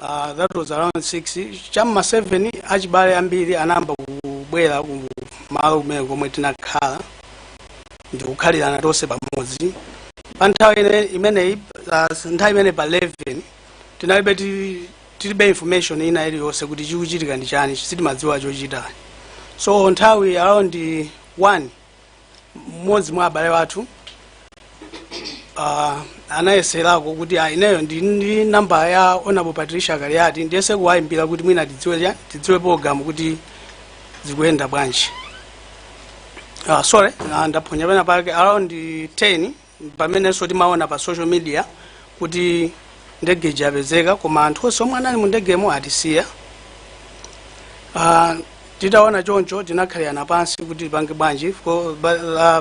That was around 6. Chamma 7 achibale ambiri anamba kubwera ku malo kumene komwe tinakhala ndi kukhalirana tonse pamodzi. Pa nthawi imeneyi nthawi imene pa 11 tinalibe tilibe information ina iliyonse kuti chikuchitika ndi chani, sitimadziwa chochita. So nthawi around 1 mmodzi mwa abale wathu anayeserako kuti ineyo ndi namba ya Honorable Patricia Kaliati ndiyese kuwayimbira kuti mwina tidziwe program kuti zikuyenda bwanji. Sorry, ndaphonya pena pake around 10 pamenenso timaona pa social media kuti ndege yapezeka, koma anthu onse omwe anali mu ndegemo atisiya. Titaona choncho tinakhalirana pansi kuti tipange bwanji.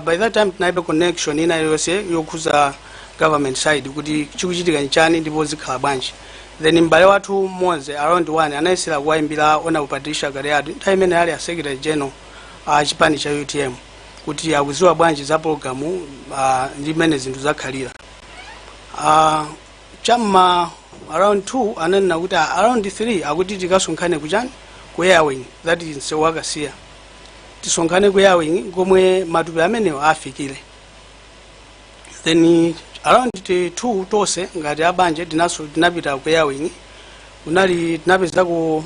By that time tinalibe connection ina iliyonse yokhuza government side kuti chikuchitika nchani ndipo zikhala bwanji. Then mbale wathu mmodzi around 1 anayesera kuwayimbira Honorable Patricia Kaliati nthawi imene ali a Secretary General chipani cha UTM kuti akuziwa bwanji za programu ndi mmene zinthu zakhalira. Chamma around 2 ananena kuti around 3 akuti tikasonkhane kuchani ku airwing, that is Sewakasiya. Tisonkhane ku airwing komwe matupi amenewo afikire. Then around 2 tonse ngati abanje tinapita ku airwing, kunali tinapeza ku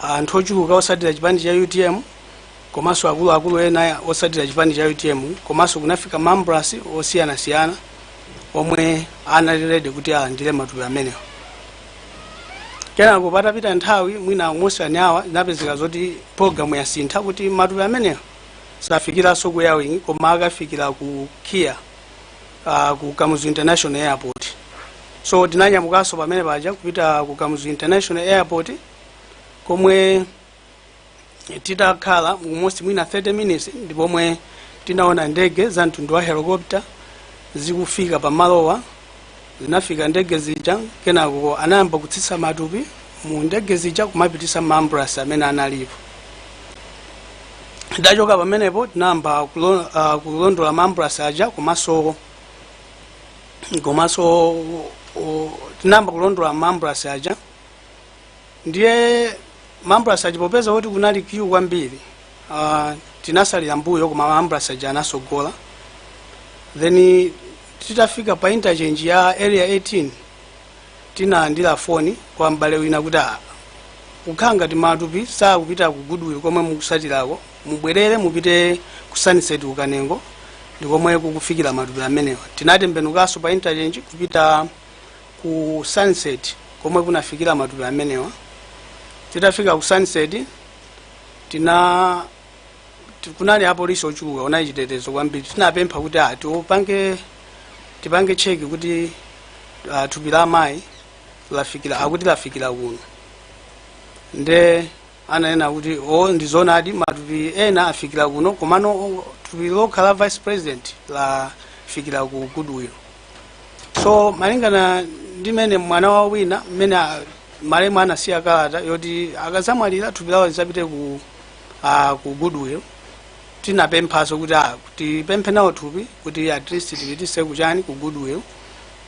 anthu ochuluka osatira chipani cha UTM komanso akuluakulu ena osatira chipani cha UTM, komanso kunafika members osiyanasiyana omwe anali ready kuti alandire matupi amenewo. Kenako patapita nthawi mwina mosani awa inapezeka zoti programu yasintha kuti matupi amenewo safikiranso ku airwing koma akafikira ku Kia ku Kamuzu International Airport. So tinanyamukanso pamene paja kupita ku Kamuzu International Airport komwe titakhala almost mwina 30 minutes ndipo mwe tinaona ndege za mtundu wa helicopter zikufika pamalowa. Zinafika ndege zija, kenako anayamba kutsitsa matupi mu ndege zija kumapitisa mambras amene analipo. Ndachoka pamenepo tinayamba kulondola mambras aja komanso tinayamba kulondola mambras aja. Ndiye mambras aja popeza kuti kunali queue kwambiri tinasalira mbuyo koma mambras aja anasogola. Then titafika pa interchange ya area 18 tinalandira phone kwa mbale wina kuti kukhanga timatupi sakupita ku Goodwill komwe mukusatirako, mubwerere mupite ku Sunset Ukanengo ndikomwe kukufikira matupi amenewa. Tinatembenukanso pa interchange kupita ku Sunset komwe kunafikira matupi amenewa. Titafika ku Sunset kunali apolisi ochuluka ona chitetezo kwambiri. Tinapempha kuti tipange cheki kuti thupi la amayi lafikira kuno. Nde ananena kuti ndizonadi matupi ena afikira kuno komano thupi lokhala vice president lafikira ku Goodwill. So malingana ndi mene mwana wa wina mmene malemu anasiya kalata yoti akazamwalira thupi lawo lizapite ku Goodwill. Tinapemphaso kuti tipemphe nawo thupi kuti at least tipitise kuchani ku Goodwill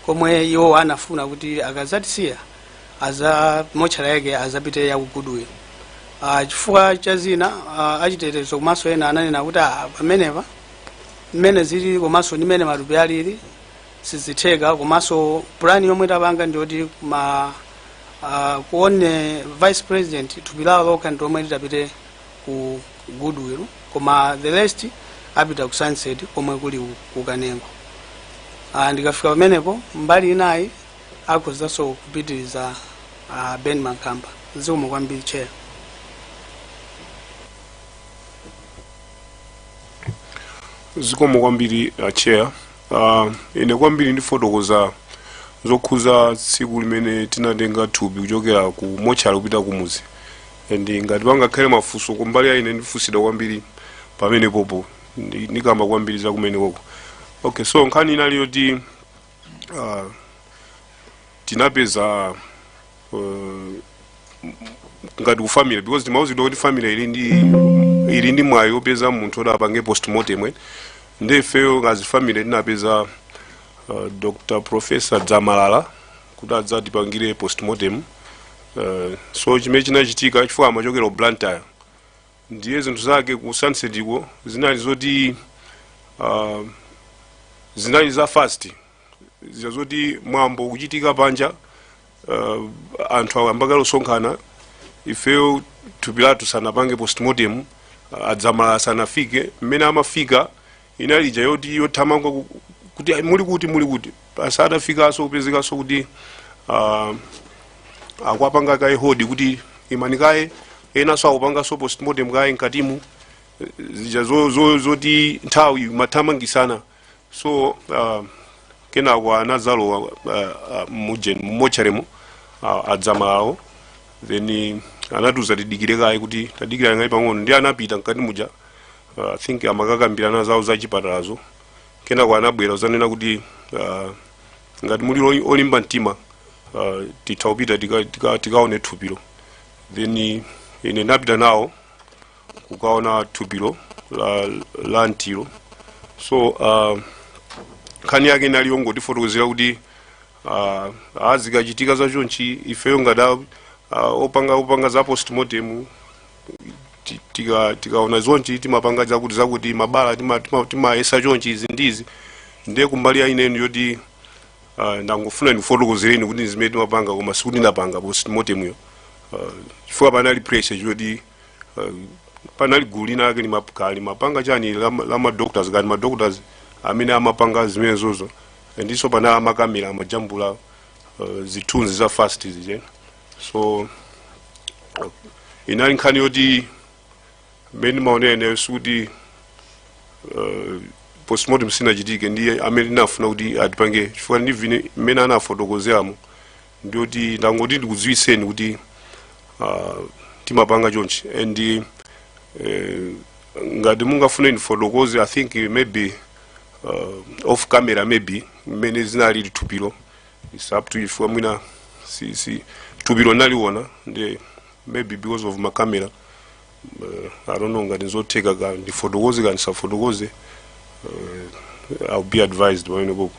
komwe iwo anafuna kuti akazatisiya mochara yake azapite ya ku Goodwill. Chifukwa cha zina achitetezo komanso ena ananena kuti pamenepa mmene zili komanso ndi mmene matupi alili sizitheka, komanso plan yomwe tapanga ndiyoti kuone vice president thupi lawo lokha ndiomwe litapite ku Goodwill koma the rest apita ku Sunset komwe kuli ku Kanengo. Ndikafika pamenepo mbali inayi akhozaso kupitiriza Ben Mankamba. Zikomo kwambiri chair. Zikomo kwambiri chair. Ine kwambiri ndifotokoza zokhuza tsiku limene tinatenga thupi kuchokera ku mochari kupita kumuzi. Ngati pangakhale mafunso kumbali ya ine ndifusidwa kwambiri pamene popo ndikamba kwambiri za kumene koko. Okay, so nkhani inali yoti tinapeza ngati ku family, because timauzidwa kuti family ili ndi mwayi opeza munthu odapange postmortem. Ndefeyo ngazi family tinapeza Dr. Professor Dzamalala kuti adzatipangire postmortem So chimene chinachitika chifukwa amachokera ku Blantyre ndiye zinthu zake ku Sunset iko zinali zoti zinali za fast zoti mwambo kuchitika panja anthu awambakala osonkhana ifeyo thupi lathu sanapange postmortem adzamala sanafike mmene amafika inalija yoti yothamanga kuti muli kuti asadafikaso kupezekanso kuti akwapanga kaye hodi kuti imani kaye enaso akupangaso postmortem kaye mkatimu zija zoti nthawi mathamangisana so kenako anazalowa mmocheremo adzamalawo then anatuza tidikire kaye kuti tadikira ngai pang'ono ndi anapita mkati muja I think amakakambirana zawo zachipatalazo kenako anabwera uzanena kuti ngati muli olimba mtima titaupita tikaone thupilo then ine napita nawo kukaona thupilo la ntilo so nkhani yake inali yongotifotokozera kuti azikachitika zachonchi ifeyo ngati opanga za postmortem tikaona zonchi timapanga zakuti mabala timayesa chonchi izi ndizi ndiye kumbali ya ineni yoti ndangofuna ndifotokozereni kuti zimene timapanga koma sikuti ndapanga postmortem yo chifukwa panali pressure choti panali gulu lina lake limapanga chani la madoctors kani madoctors amene amapanga zimene zozo ndiso panali amakamera amajambula zithunzi za fast zije so inali nkhani yoti mmene maonene sikuti postmortem sinachitike ndiye amene ndinafuna kuti atipange chifukwa ndivine mmene anafotokozeramo ndiyoti ndangoti ndikudziwiseni kuti timapanga chonchi and ngati mungafune ndifotokoze I think maybe off camera maybe mmene zinali thupilo it's up to you chifukwa mwina si thupilo naliona ndi maybe because of my camera I don't know ngati nzotheka ka ndifotokoze kani safotokoze I'll be advised pamene popo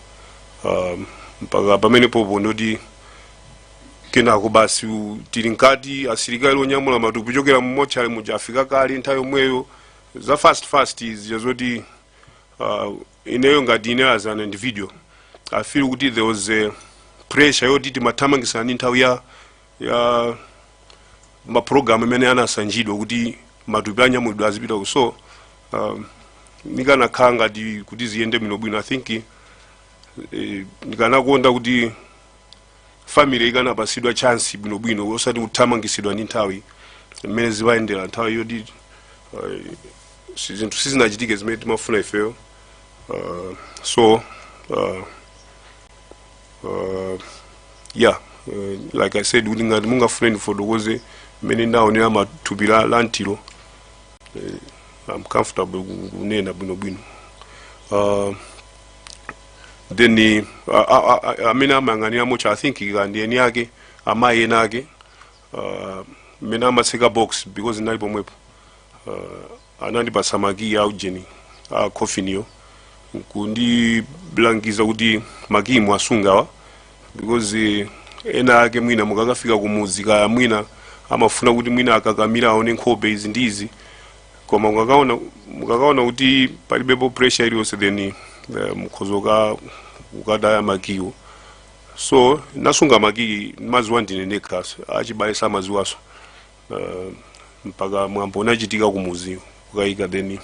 mpaka pamene popo ndoti kenako basi tili nkati asilikali onyamula matupi kuchokera mmochale muja afika kali nthawi yomweyo za fast zija zoti ineyo ngati ine as an individual I feel kuti there was a pressure yoti timathamangisana ndi nthawi ya maprogram amene anasanjidwa kuti matupi anyamulidwe azipita so nikanakhala ngati kuti ziyende bwino I think ndikanakonda kuti family ikanapasidwa chance bwino osati kuthamangisidwa ndi nthawi mmene zimayendera nthawi yoti zinthu sizinachitike zimene timafuna ifeyo so yeah like I said kuti ngati mungafune ndifotokoze mmene ndaonera mathupi la ntilo I'm comfortable kunena bwino then amene amayang'anira mocha I think kandi eni yake amayi ena ake mmene amatseka box because inali pomwepo anandipasa maki ya ujeni coffin kundilangiza kuti makimu asungawa because ena ake mwina mukakafika kumuzi kaya mwina amafuna kuti mwina akakamira aone nkhope izi ndizi koma mukakaona kuti palibepo pressure iliyonse then mukhozoka ukadaya makiwo so nasunga maki mazuwa ndine nekha achibalesa mazuwaso mpaka mwambo unachitika kumuzi kukayika then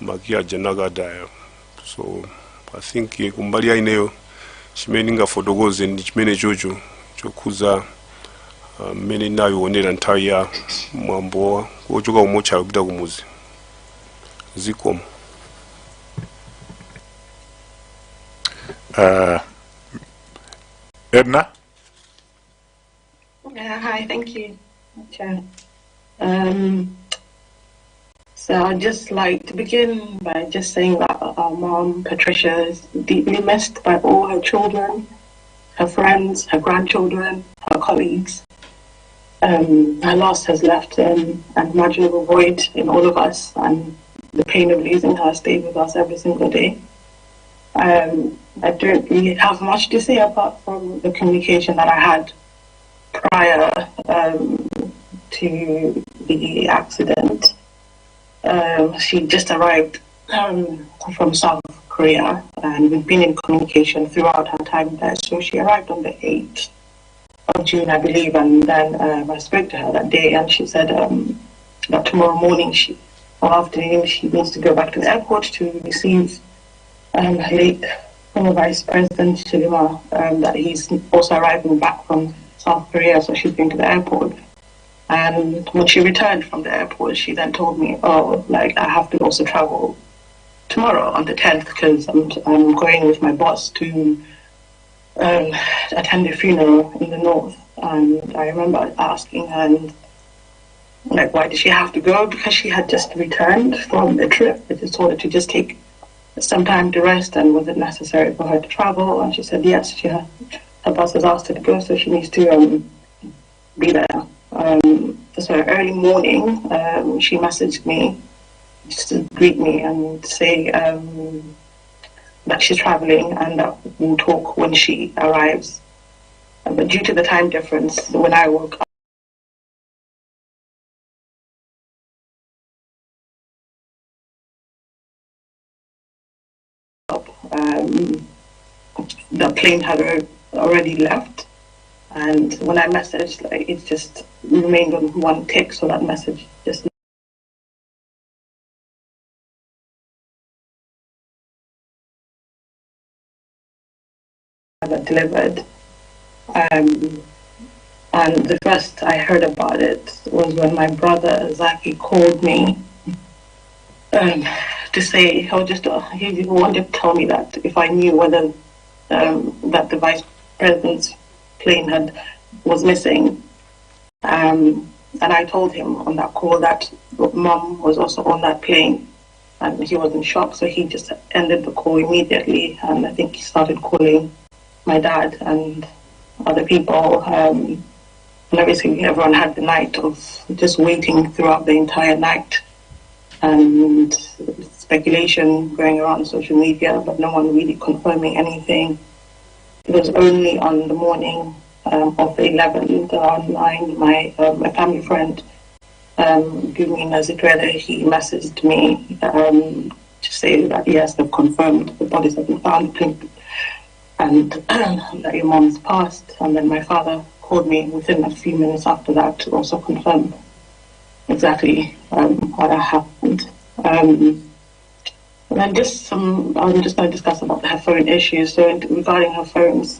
maki aja nakadaya so I think kumbali ya ineyo chimene ndingafotokoze ndi chimene chocho chokhuza mmene ndinayionera nthawi ya mwambo wochoka kumotcha kupita kumuzi zikomo. Edna? Hi, thank you, Chair. So I'd just like to begin by just saying that our mom, Patricia, is deeply missed by all her children, her friends, her grandchildren, her colleagues. Her loss has left an unimaginable void in all of us, and the pain of losing her stayed with us every single day. I don't really have much to say apart from the communication that I had prior to the accident. She just arrived from South Korea, and we've been in communication throughout her time there. So she arrived on the 8th of June, I believe, and then I spoke to her that day, and she said that tomorrow morning or afternoon she needs to go back to the airport to receive her late former Vice President Chilima, that he's also arriving back from South Korea, so she's going to the airport. And when she returned from the airport, she then told me, oh, like, I have to also travel tomorrow on the 10th because I'm going with my boss to attend a funeral in the north. And I remember asking her, and, like, why did she have to go? Because she had just returned from a trip. I just told her to just take some time to rest, and was it necessary for her to travel? And she said yes, her boss has asked her to go, so she needs to be there. So early morning, she messaged me just to greet me and say that she's traveling and that we'll talk when she arrives. But due to the time difference, when I woke up, the plane had already left. And when I messaged, like, it just remained on one tick, so that message just never delivered. And the first I heard about it was when my brother Zaki called me to say, he wanted to tell me that if I knew whether that the Vice President's plane was missing. And I told him on that call that Mom was also on that plane, and he was in shock, so he just ended the call immediately, and I think he started calling my dad and other people, and obviously everyone had the night of just waiting throughout the entire night, and speculation going around social media, but no one really confirming anything. It was only on the morning of the 11th, around 9, my family friend, Gumi Nazitrele, he messaged me to say that yes, they've confirmed the bodies have been found, and that your mom's passed. And then my father called me within a few minutes after that to also confirm exactly what had happened. And then I'm just going to discuss about her phone issues. So regarding her phones,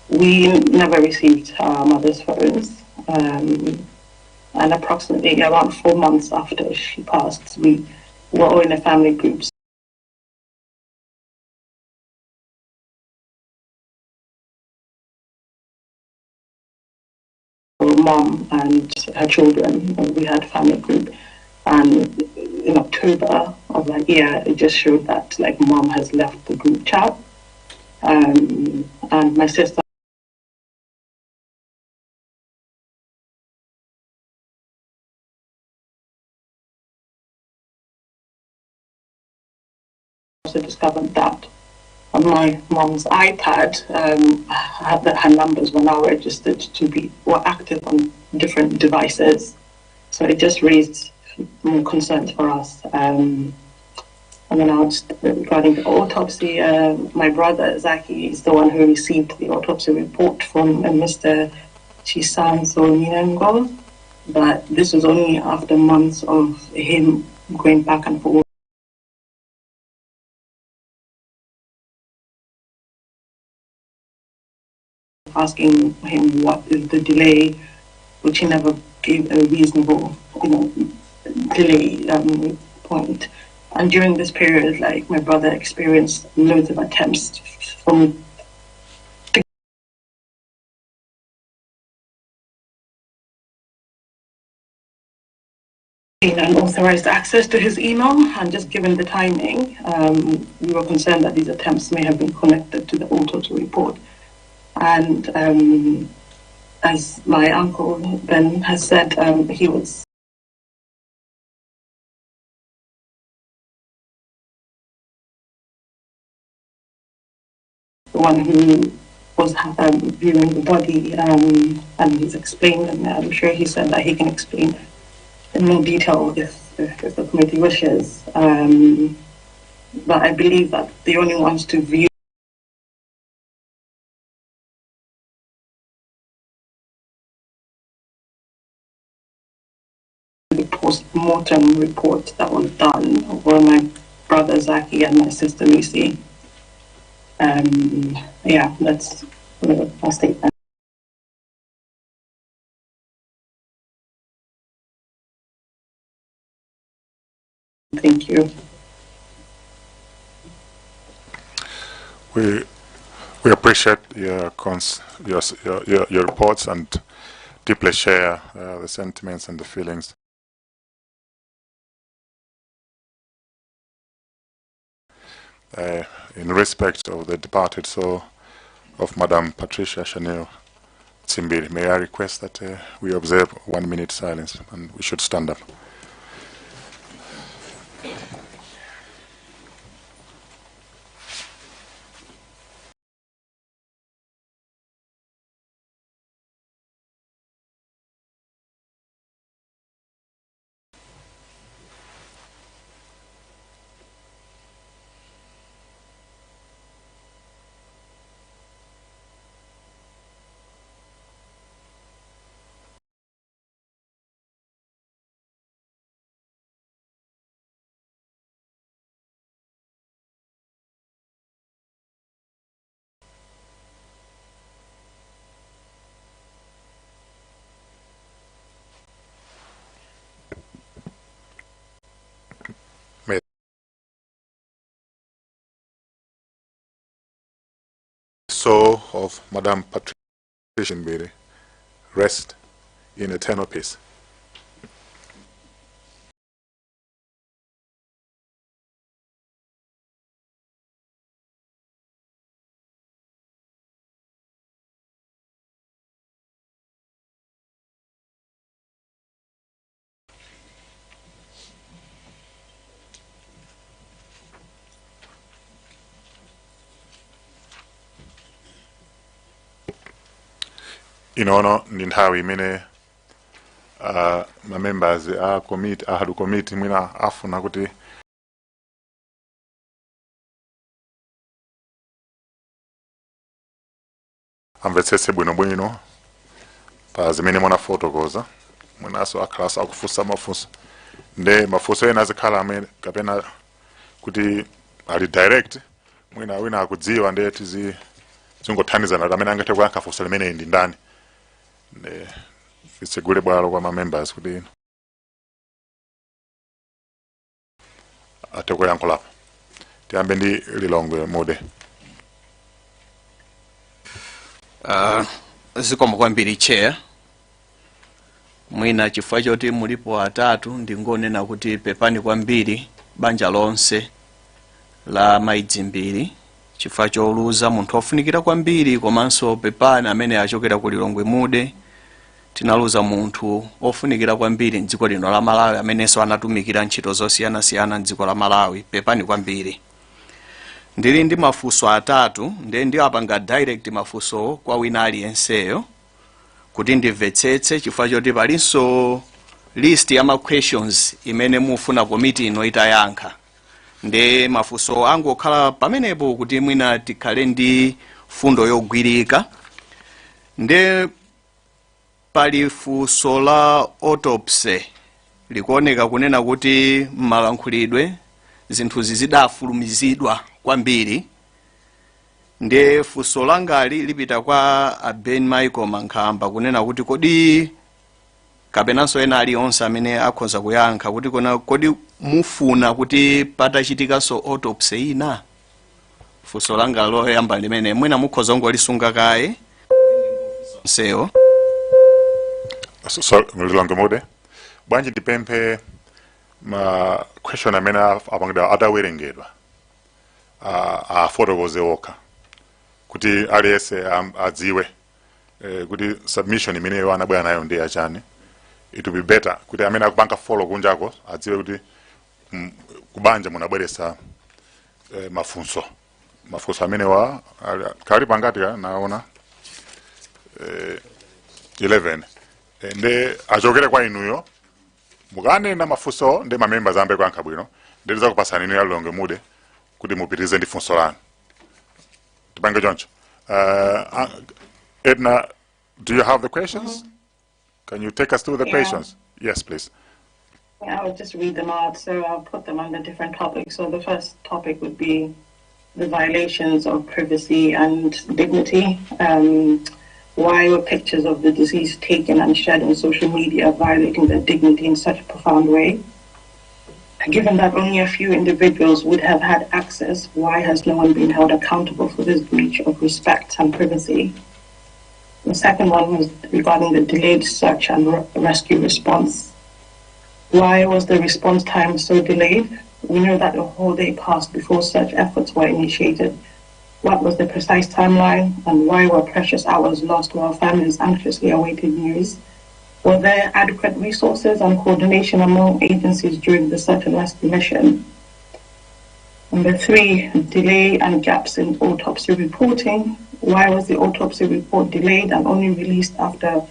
we never received our mother's phones. And approximately around 4 months after she passed, we were all in a family group. Mom and her children, we had family group, and in October of that year, it just showed that like Mom has left the group chat, and my sister also discovered that on my mom's iPad, her numbers were now registered were active on different devices. So it just raised more concerns for us. And then regarding the autopsy, my brother Zaki is the one who received the autopsy report from Mr. Chikangawa, but this was only after months of him going back and forth, asking him what is the delay, which he never gave a reasonable, delay point. And during this period, like, my brother experienced loads of attempts from unauthorized access to his email, and just given the timing, we were concerned that these attempts may have been connected to the autopsy report. And as my uncle Ben has said, he was one who was viewing the body, and he's explained, and I'm sure he said that he can explain in more detail if the committee wishes. But I believe that the only ones to view the post-mortem report that was done were my brother Zaki and my sister Lucy. Yeah, that's my statement. Thank you. We appreciate your reports and deeply share the sentiments and the feelings. In respect of the departed soul of Madam Patricia Chanel Tsimbiri, may I request that we observe 1 minute silence, and we should stand up. Soul of Madam Patricia Tsimbiri rest in eternal peace. Inono ninthawi imene ma members a committee ahadu committee mwina afuna kuti amvetsetse bwinobwino pa zimene munafotokoza, mwinaso akhala akufunsa mafunso, nde mafunso ena azikhala amene kapena kuti ali direct mwina wina akudziwa nde zingothandizana amene angathe kuyankha funso limene ndi ndani, nde fitsegule bwalo kwa ma members kuti athe kuyankhulapo. Tiyambe ndi Lilongwe Mude. Zikomo kwambiri chair. Mwina chifukwa choti mulipo atatu ndingonena kuti pepani kwambiri banja lonse la Maidzimbiri chifukwa choluza munthu ofunikira kwambiri, komanso pepani amene achokera ku Lilongwe Mude tinaluza munthu ofunikira kwambiri mdziko lino la Malawi amenenso anatumikira ntchito zosiyana-siyana mdziko la Malawi. Pepani kwambiri. Ndili ndi mafunso atatu nde ndiwapanga direct mafunso kwa wina aliyenseyo kuti ndimvetsetse chifukwa choti palinso list ya ma questions imene mufuna committee ino itayankha. Nde mafunso angu okhala pamenepo kuti mwina tikhale ndi fundo yogwirika. Nde pali funso la autopsy likuoneka kunena kuti mmalankhulidwe zinthu zidafulumizidwa kwambiri. Nde funso langali lipita kwa Ben Michael Mankhamba kunena kuti kodi kapenanso ena alionse amene akhoza kuyankha kuti kodi mufuna kuti patachitikanso autopsy ina. Funso langa loyamba limene mwina mukhoza ngolisunga kaye nseo. So Lilongwe Mude, bwanji ndipemphe ma question amene apangidwa adawerengedwa afotokoze okha kuti aliyense adziwe kuti submission imene anabwera nayo ndi yachani. It will be better kuti amene akupanga follow kunjako adziwe kuti kubanja munabweresa mafunso mafuso amene wa kalipo angati naona 11 nde achokere kwa inuyo mukanena mafuso ndi mamembers ambe kwankha bwino ndiza kupasani inu yalonge mude kuti mupitirize ndi funso lanu tipange choncho. Edna, do you have the questions? Can you take us through the questions? Yes, please. Yeah, I'll just read them out, so I'll put them under different topics. So the first topic would be the violations of privacy and dignity. Why were pictures of the deceased taken and shared on social media violating their dignity in such a profound way? Given that only a few individuals would have had access, why has no one been held accountable for this breach of respect and privacy? The second one was regarding the delayed search and rescue response. Why was the response time so delayed? We know that a whole day passed before search efforts were initiated. What was the precise timeline, and why were precious hours lost while families anxiously awaited news? Were there adequate resources and coordination among agencies during the search and rescue mission? Number 3, delay and gaps in autopsy reporting. Why was the autopsy report delayed and only released after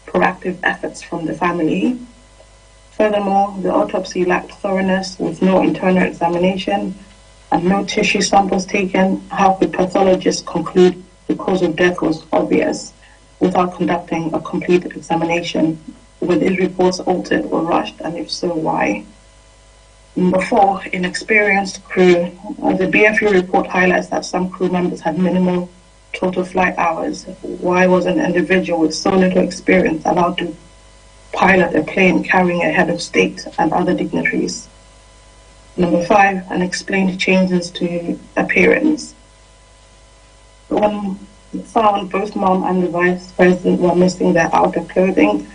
proactive efforts from the family? Furthermore, the autopsy lacked thoroughness with no internal examination and no tissue samples taken. How could pathologists conclude the cause of death was obvious without conducting a complete examination? Were these reports altered or rushed, and if so, why? Number 4, inexperienced crew. The BFU report highlights that some crew members had minimal total flight hours. Why was an individual with so little experience allowed to pilot a plane carrying a head of state and other dignitaries? Number 5, unexplained changes to appearance. When found, both mom and the vice president were missing their outer clothing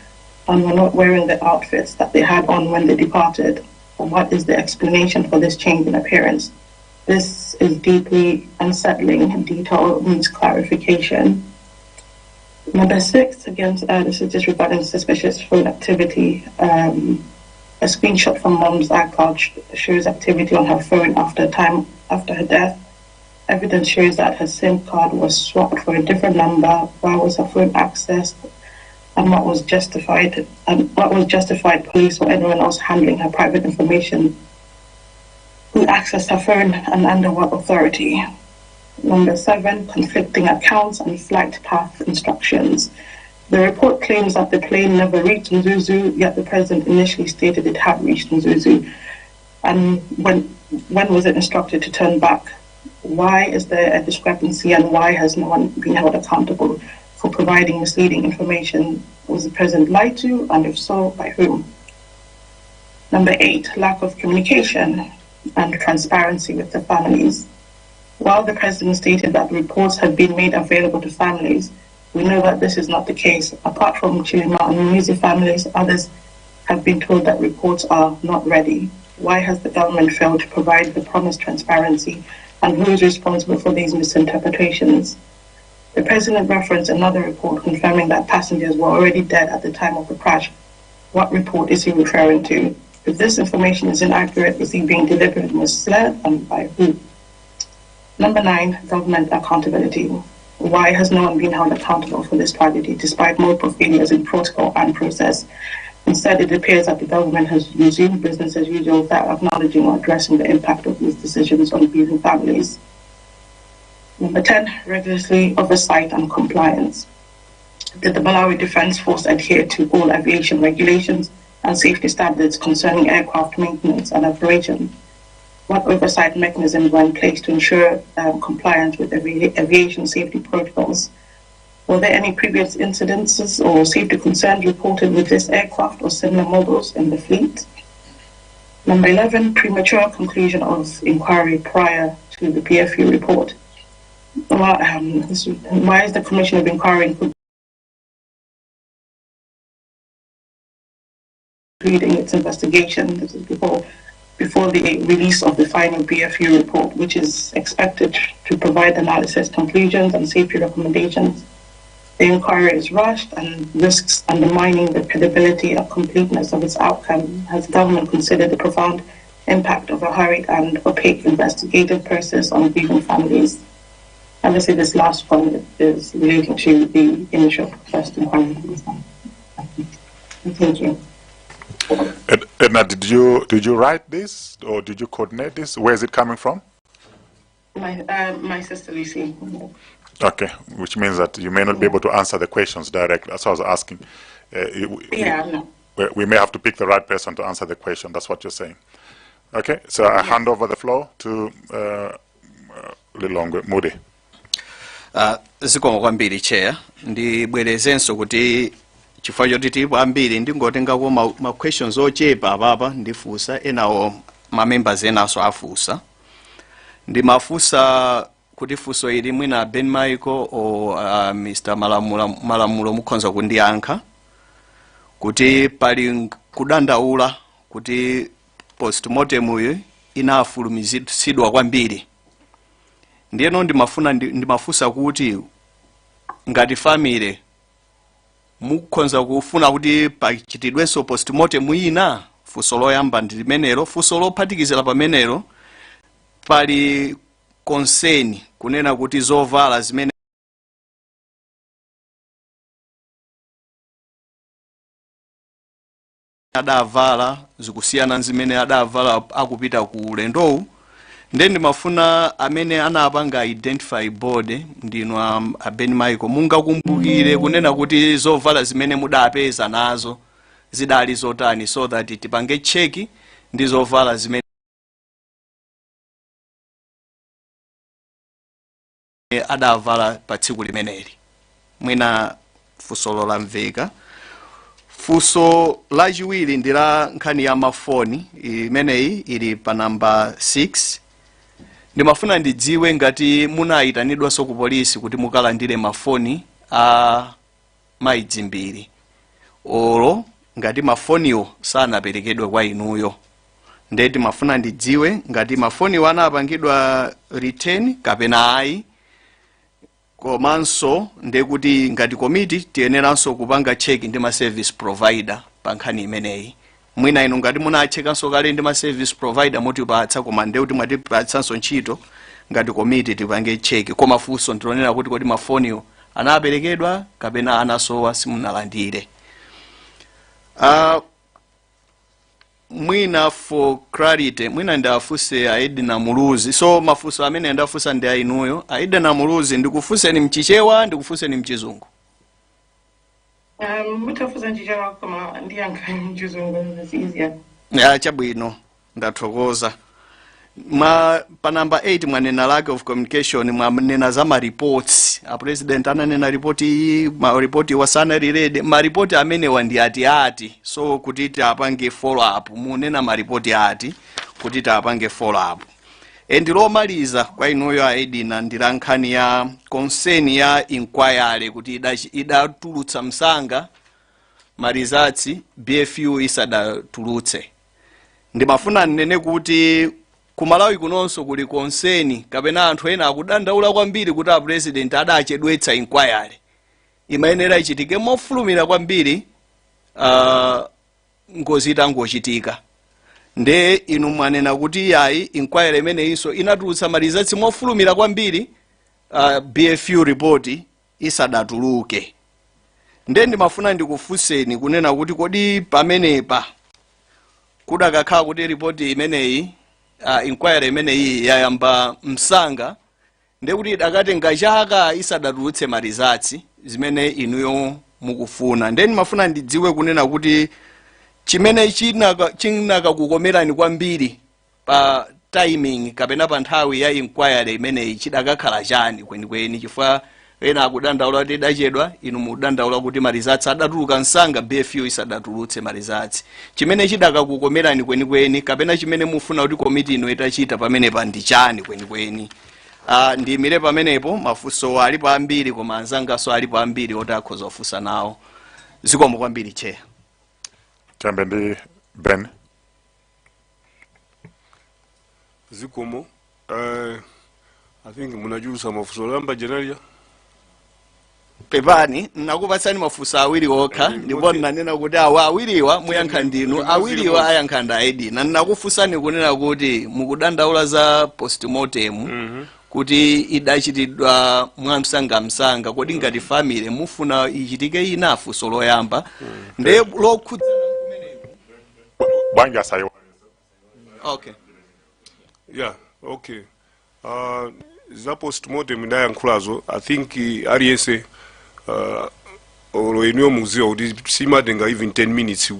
and were not wearing the outfits that they had on when they departed. What is the explanation for this change in appearance? This is deeply unsettling. Detail needs clarification. Number 6, again, this is just regarding suspicious phone activity. A screenshot from mom's iCloud shows activity on her phone after her death. Evidence shows that her SIM card was swapped for a different number. Why was her phone accessed? And what was justified police or anyone else handling her private information? Who accessed her phone and under what authority? Number 7, conflicting accounts and flight path instructions. The report claims that the plane never reached Nzuzu, yet the president initially stated it had reached Nzuzu. And when was it instructed to turn back? Why is there a discrepancy, and why has no one been held accountable for providing misleading information? Was the president lied to, and if so, by whom? Number 8, lack of communication and transparency with the families. While the president stated that reports had been made available to families, we know that this is not the case. Apart from Chilima and Mumizi families, others have been told that reports are not ready. Why has the government failed to provide the promised transparency, and who is responsible for these misinterpretations? The president referenced another report confirming that passengers were already dead at the time of the crash. What report is he referring to? If this information is inaccurate, is he being deliberately misled, and by who? Number 9, government accountability. Why has no one been held accountable for this tragedy, despite multiple failures in protocol and process? Instead, it appears that the government has resumed business as usual without acknowledging or addressing the impact of these decisions on grieving families. Number 10, regulatory oversight and compliance. Did the Malawi Defense Force adhere to all aviation regulations and safety standards concerning aircraft maintenance and operation? What oversight mechanisms were in place to ensure compliance with aviation safety protocols? Were there any previous incidences or safety concerns reported with this aircraft or similar models in the fleet? Number 11, premature conclusion of inquiry prior to the PFU report. Why is the Commission of Inquiry concluding its investigation? This is before the release of the final BFU report, which is expected to provide analysis, conclusions, and safety recommendations. The inquiry is rushed and risks undermining the credibility and completeness of its outcome. Has the government considered the profound impact of a hurried and opaque investigative process on grieving families? Obviously, this last one is relating to the initial first inquiry. Thank you. Edna, did you write this or did you coordinate this? Where is it coming from? My sister Lucy. Okay, which means that you may not be able to answer the questions directly. That's what I was asking. No. We may have to pick the right person to answer the question. That's what you're saying. Okay, so I hand over the floor to Lilongwe Moody. Zikomo kwambiri chair ndibwerezenso kuti chifukwa choti tilipo ambiri ndingotengako ma questions ochepa apapa ndifunsa enawo ma members enaso afunsa ndimafunsa kuti funso ili mwina Ben Michael o Mr. Malamulo mukhonza kundiyankha kuti pali kudandaula kuti postmortem uyu inafulumizidwa kwambiri. Ndiyeno ndimafunsa kuti ngati family mukhonza kufuna kuti pachitidwenso postmortem ina, funso loyamba ndi limenelo. Funso lophatikizira pamenelo pali concern kunena kuti zovala zimene adavala zikusiyana zimene adavala akupita ku ulendowu. Then ndimafuna amene anapanga identify board ndino a Ben Michael mungakumbukire kunena kuti zovala zimene mudapeza nazo zidali zotani, so that tipange check ndi zovala zimene adavala pa tsiku limeneli. Mwina funso lolamveka. Funso lachiwiri ndi la nkhani ya mafoni imeneyi ili pa number 6. Ndimafuna ndidziwe ngati munayitanidwanso ku polisi kuti mukalandire mafoni a maidzimbiri olo ngati mafoniwo sanaperekedwe kwa inuyo. Ndeti mafuna ndidziwe ngati mafoniwo anapangidwa return kapena ayi, komanso ndekuti ngati committee tiyeneranso kupanga check ndi ma service provider pa nkhani imeneyi. Mwina inu ngati munachekanso kale ndi ma service provider mutipatsa, koma ndekuti mwatipatsanso ntchito ngati committee tipange check. Koma funso ndilonera kuti kodi mafoniwo anaperekedwa kapena anasowa simunalandire. Mwina for clarity, mwina ndafunse aidi na muluzi. So mafunso amene ndafunsa ndi ainuyo. Aidi na muluzi ndikufunse ni mchichewa, ndikufunse ni mchizungu. Mutafunsa mchichewa koma ndiyankha mchizungu, it's easier. Ya chabwino, ndathokoza. Pa number 8 mwanena lack of communication, mwanena za ma reports. A president ananena report wasana rilede. Ma report amene wandi ati. So kuti apange follow up. Munena ma report ati kuti apange follow up. Endilomaliza kwa inuyo aidi na ndilankhani ya concern ya inquiry kuti idatulutsa msanga marizatsi BFU isadatulutse. Ndimafuna nene kuti kumalawi kunonso kuli concern kapena anthu ena akudandaula kwambiri kuti a president adachedwetsa inquiry. Imayenera ichitike mofulumira kwambiri ngozi itangochitika. Nde inu mwanena kuti yayi inquiry imene iso inatulutsa marizatsi mofulumira kwambiri BFU report isadatuluke. Nde ndimafuna ndikufunseni kunena kuti kodi pamenepa kudakakhala kuti report imeneyi inquiry imeneyi yayamba msanga ndekuti idakatenga chaka isadatulutse marizatsi zimene inuyo mukufuna. Nde ndimafuna ndidziwe kunena kuti chimene chinaka kukomerani kwambiri pa timing kapena pa nthawi ya inquiry imeneyi chidakakhala chani kwenikweni, chifukwa ena akudandaula kuti idachedwa, inu mudandaula kuti marizatsi adatuluka msanga BFU isadatulutse marizatsi. Chimene chidakakukomerani kwenikweni kapena chimene mufuna kuti committee ino itachita pamenepa ndi chani kwenikweni. Ndimire pamenepo, mafunso alipo ambiri koma anzangaso alipo ambiri oti akhoza kufunsa nawo. Zikomo kwambiri chair. Chambe ndi Ben. Zikomo. I think munajulusa mafunso lamba jenalia. Pepani nakupatsani mafunso awiri okha ndipo nanena kuti awiriwa muyankha ndinu, awiriwa ayankha ndi aidi. Na nakufunsani kunena kuti mukudandaula za postmortem kuti idachitidwa mwamsangamsanga kodi ngati family mufuna ichitike ina funso loyamba nde lokhudzana kumeneku bwanja sayo. okay yeah okay za postmortem ndayankhulazo I think aliyense olo eniyo mukuziwa kuti simatenga even 10 minutes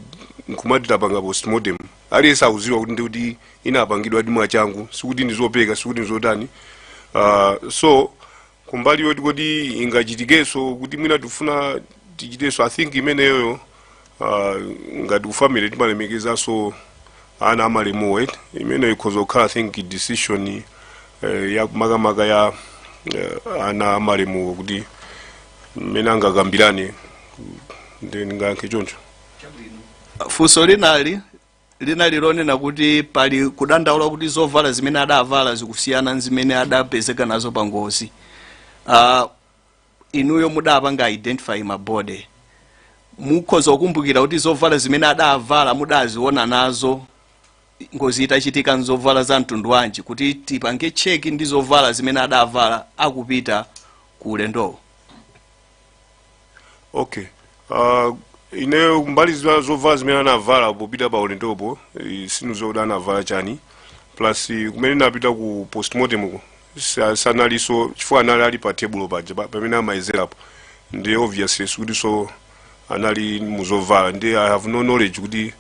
nkumatitapanga postmortem aliyense akuziwa kuti ndikuti inapangidwa ndi mwachangu sikuti ndizopeka sikuti ndizotani so kumbali yoti kuti ingachitikeso kuti mwina tifuna tichiteso I think imeneyo ngati ufamily timalemekezaso ana amalemuwa imeneyo ikhoza kukhala I think decision ya makamaka ya ana amalemuwa kuti mmene angakambirane then ngankhe choncho. funso linali lonena kuti pali kudandaula kuti zovala zimene adavala zikusiyana zimene adapezeka nazo pa ngozi. Inuyo mudapanga identify mabode mukhoza kukumbukira kuti zovala zimene adavala mudaziona nazo ngozi itachitika nzovala za mtundu wanji kuti tipange check ndi zovala zimene adavala akupita ku ulendowo. Okay ine mbali zovala zimene anavala popita pa ulendopo sinuzoda anavala chani plus kumene napita ku postmortem sanaliso chifukwa anali ali pa table paja pamene amayezerapo ndi obviously kuti so anali muzovala ndi I have no knowledge kuti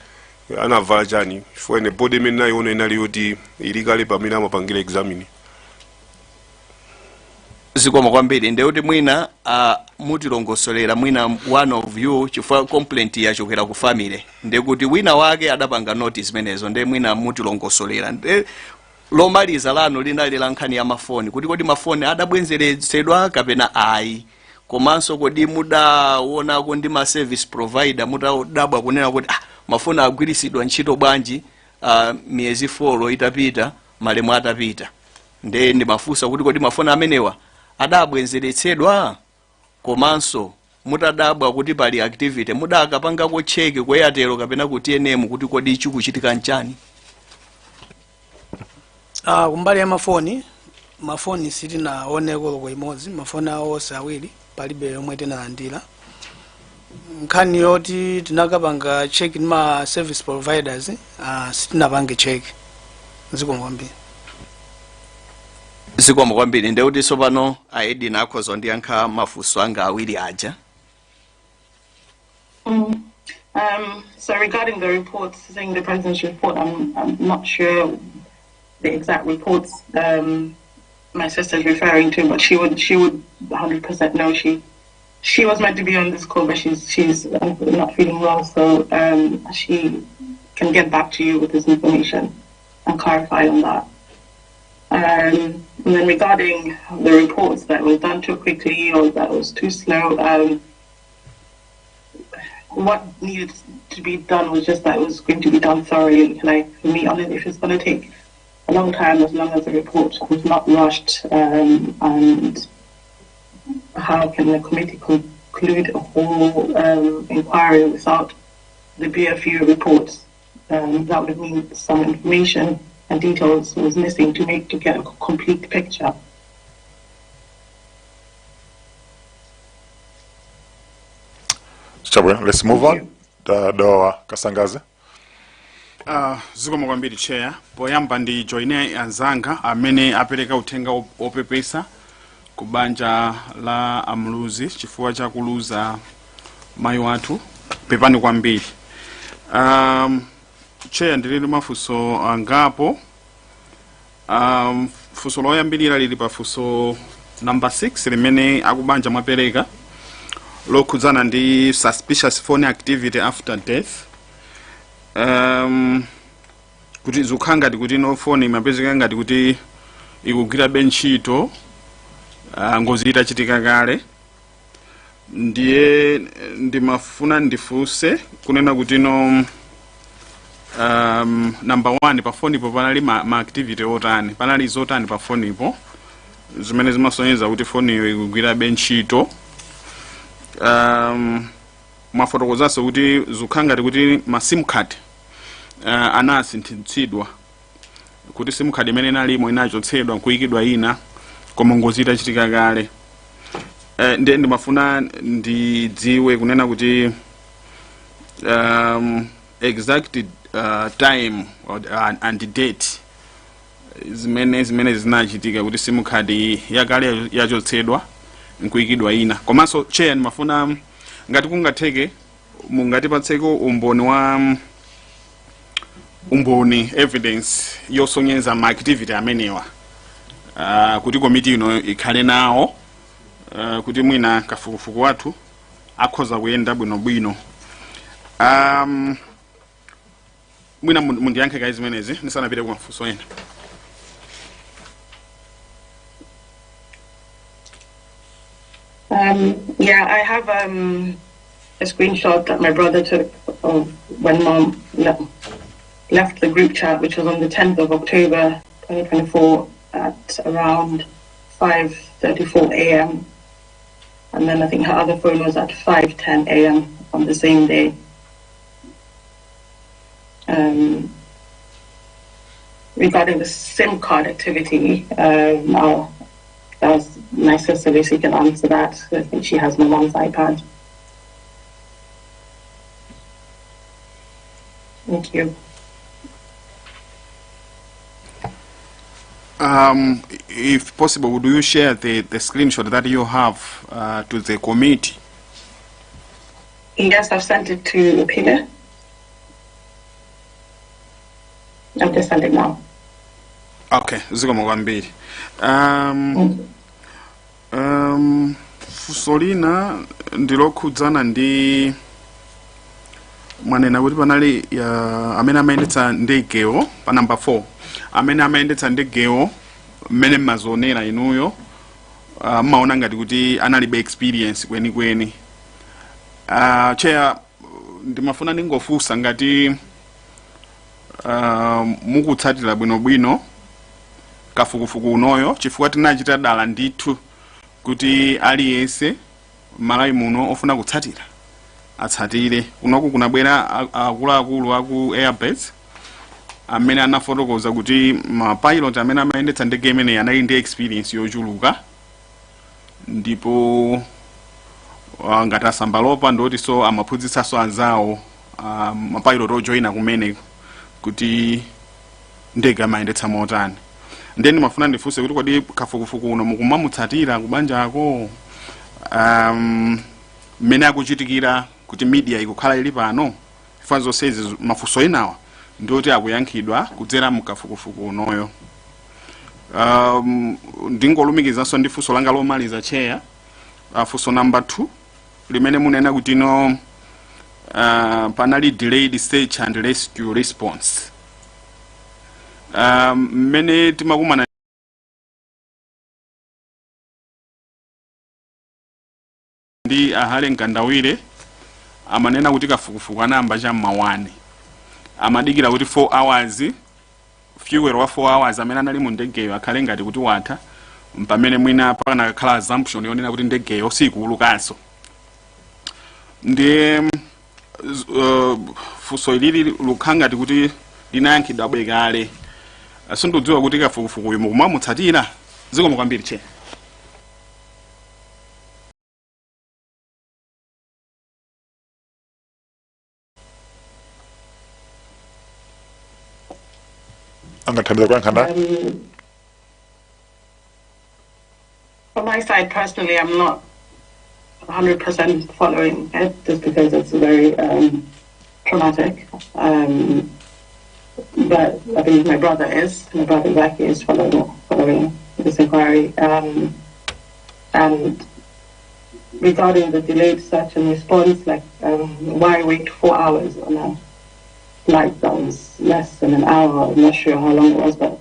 anavala chani chifukwa ine body imene nayiona inali yoti ilikale pamene amapangira examine. Zikoma kwambiri ndeuti mwina mutilongosolera mwina one of you chifukwa complaint yachokera ku family ndekuti wina wake adapanga notice menezo nde mwina mutilongosolera nde lomaliza lano linali la nkhani ya mafoni kuti kodi mafoni adabwenzeredwa kapena ayi komanso kodi mudaonako ndi ma service provider mudabwa kunena kuti mafoni agwirisidwa ntchito bwanji miyezi 4 itapita malemu atapita nde ndimafunsa kuti kodi mafoni amenewa adabwenzeretsedwa komanso mutadabwa kuti pali activity mudakapangako check kwa Airtel kapena ku TNM kuti kodi chikuchitika nchani. Kumbali ya mafoni sitinaoneko loko imodzi mafoni awo awiri palibe yomwe tinalandira nkhani yoti tinakapanga check ndi ma service providers sitinapange check. Zikoma kwambiri. Zikoma kwambiri ndeuti sopano aedi nakhoza ndiyankha mafunso anga awiri aja. So regarding the reports, saying the president's report, I'm not sure the exact reports my sister's referring to, but she would 100% know. She was meant to be on this call, but she's not feeling well, so she can get back to you with this information and clarify on that. And then regarding the reports that was done too quickly or that was too slow, what needed to be done was just that it was going to be done thoroughly. Like for me, honestly, if it's going to take a long time, as long as the report was not rushed, and how can the committee conclude a whole inquiry without the BFU reports? That would mean some information and details was missing to get a complete picture. Chabwe, let's move on. Doa Kasangaze. Zikoma kwambiri chair poyamba ndi joine anzanga amene apereka uthenga opepesa kubanja la amluzi chifukwa cha kuluza mayi wathu pepani kwambiri. Chair ndilili mafunso angapo. Funso loyambirira lili pa funso number 6 limene akubanja mwapereka lokhudzana ndi suspicious phone activity after death. Kuti zukhanga kuti no phone imapezeka ngati kuti ikugwira benchito ngozi itachitika kale ndiye ndimafuna ndifuse kunena kuti no number 1 pa phone ipo panali ma activity otani panali zotani pa phone ipo zimene zimasonyeza kuti phone iyo ikugwira benchito. Mwafotokozanso kuti zukhanga kuti ma sim card anasinthitsidwa kuti sim card imene inalimo inachotsedwa nkuyikidwa ina koma ngozi itachitika kale. Ndiye ndimafuna ndidziwe kunena kuti exact time and date zimene zinachitika kuti sim card yakale yachotsedwa nkuyikidwa ina. Komanso chair ndimafuna ngati kungatheke mungatipatseko umboni evidence yosonyeza ma activity amenewa kuti komiti ino ikhale nawo kuti mwina kafukufuku wathu akhoza kuyenda bwinobwino. Mwina mundiyankhe kayi zimenezi ndisanapite ku mafunso ena. Yeah, I have a screenshot that my brother took of when Mom left the group chat, which was on the 10th of October 2024 at around 5:34 a.m. And then I think her other phone was at 5:10 a.m. on the same day. Regarding the SIM card activity, now that was my sister basically can answer that. I think she has my mom's iPad. Thank you. If possible, would you share the screenshot that you have to the committee? Yes, I've sent it to Peter. I've just sent it now. Okay, zikomo kwambiri. Fusolina ndilokhudzana ndi mwanena kuti panali amene amayendetsa ndegewo pa number 4 amene amayendetsa ndegewo mmene mmazionera inuyo mmaona ngati kuti analibe experience kwenikweni. Chair ndimafuna ndingofunsa ngati mukutsatira bwinobwino kafukufuku unoyo chifukwa tinachita dala ndithu kuti aliyense malawi muno ofuna kutsatira atsatire. Kunoku kunabwera akuluakulu aku airbase amene anafotokoza kuti mapilot amene amayendetsa ndege imene anali ndi experience yochuluka ndipo ngati asambalopa ndoti so amaphunzitsanso anzawo mapilot ojoyina kumene kuti ndege amayendetsa motani. Ndeni mafuna ndifunse kuti kodi kafukufuku uno mukumamutsatira kubanja ako mmene akuchitikira kuti media ikukhala ili pano ifa zonsezi mafunso enawa ndoti akuyankhidwa kudzera mukafukufuku unoyo. Ndingolumikizanso ndi funso langa lomaliza chair, funso number 2 limene munena kuti no panali delayed search and rescue response. Mmene timakumana ndi ahale nkandawire amanena kuti kafukufuku anayamba cham'ma 1 amadikira kuti 4 hours fuel wa 4 hours amene anali mu ndegeyo akhale ngati kuti watha pamene mwina pana kakhala assumption yonena kuti ndegeyo sikulukanso. Ndiye funso ilili lukhangati kuti linayankhidwa bwekale asindidziwa kuti kafukufuku uyu mukumamutsatira. Zikomo kwambiri che. From my side, personally, I'm not 100% following it just because it's very traumatic. But I think my brother Zaki is following this inquiry. And regarding the delayed search and response, like why wait 4 hours on a flight that was less than an hour? I'm not sure how long it was, but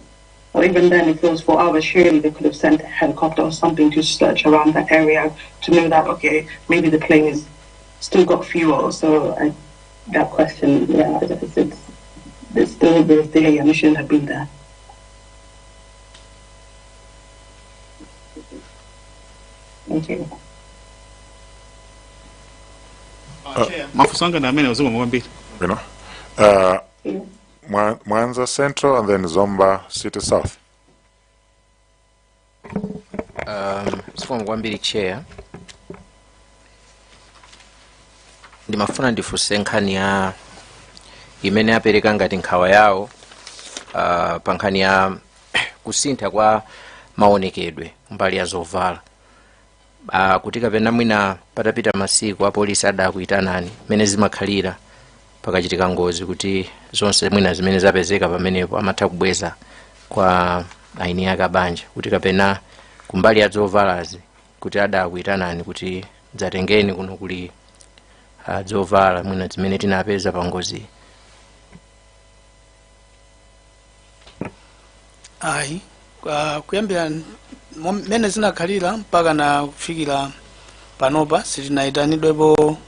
even then, if it was 4 hours, surely they could have sent a helicopter or something to search around that area to know that, okay, maybe the plane is still got fuel. So that question, yeah, there's still the delay and it shouldn't have been there. Thank you. Mafusanga na mene uzuma mwambiri. Mwanza Central and then Zomba City South. Sifuna kwambiri chair. Ndimafuna ndifunse nkhani ya imene apereka ngati nkhawa yawo pa nkhani ya kusintha kwa maonekedwe mbali ya zovala. Kuti kapena mwina patapita masiku apolisi adakuitanani mene zimakhalira pakachitika ngozi kuti zonse mwina zimene zapezeka pamenepo amatha kubweza kwa aini yake abanja, kuti kapena kumbali ya zovalazi kuti adakuitanani kuti dzatengeni kuno kuli zovala mwina zimene tinapeza pa ngozi. Ayi kuyambira mene zinakhalira mpaka na kufikira panopa sitinaitanidwepo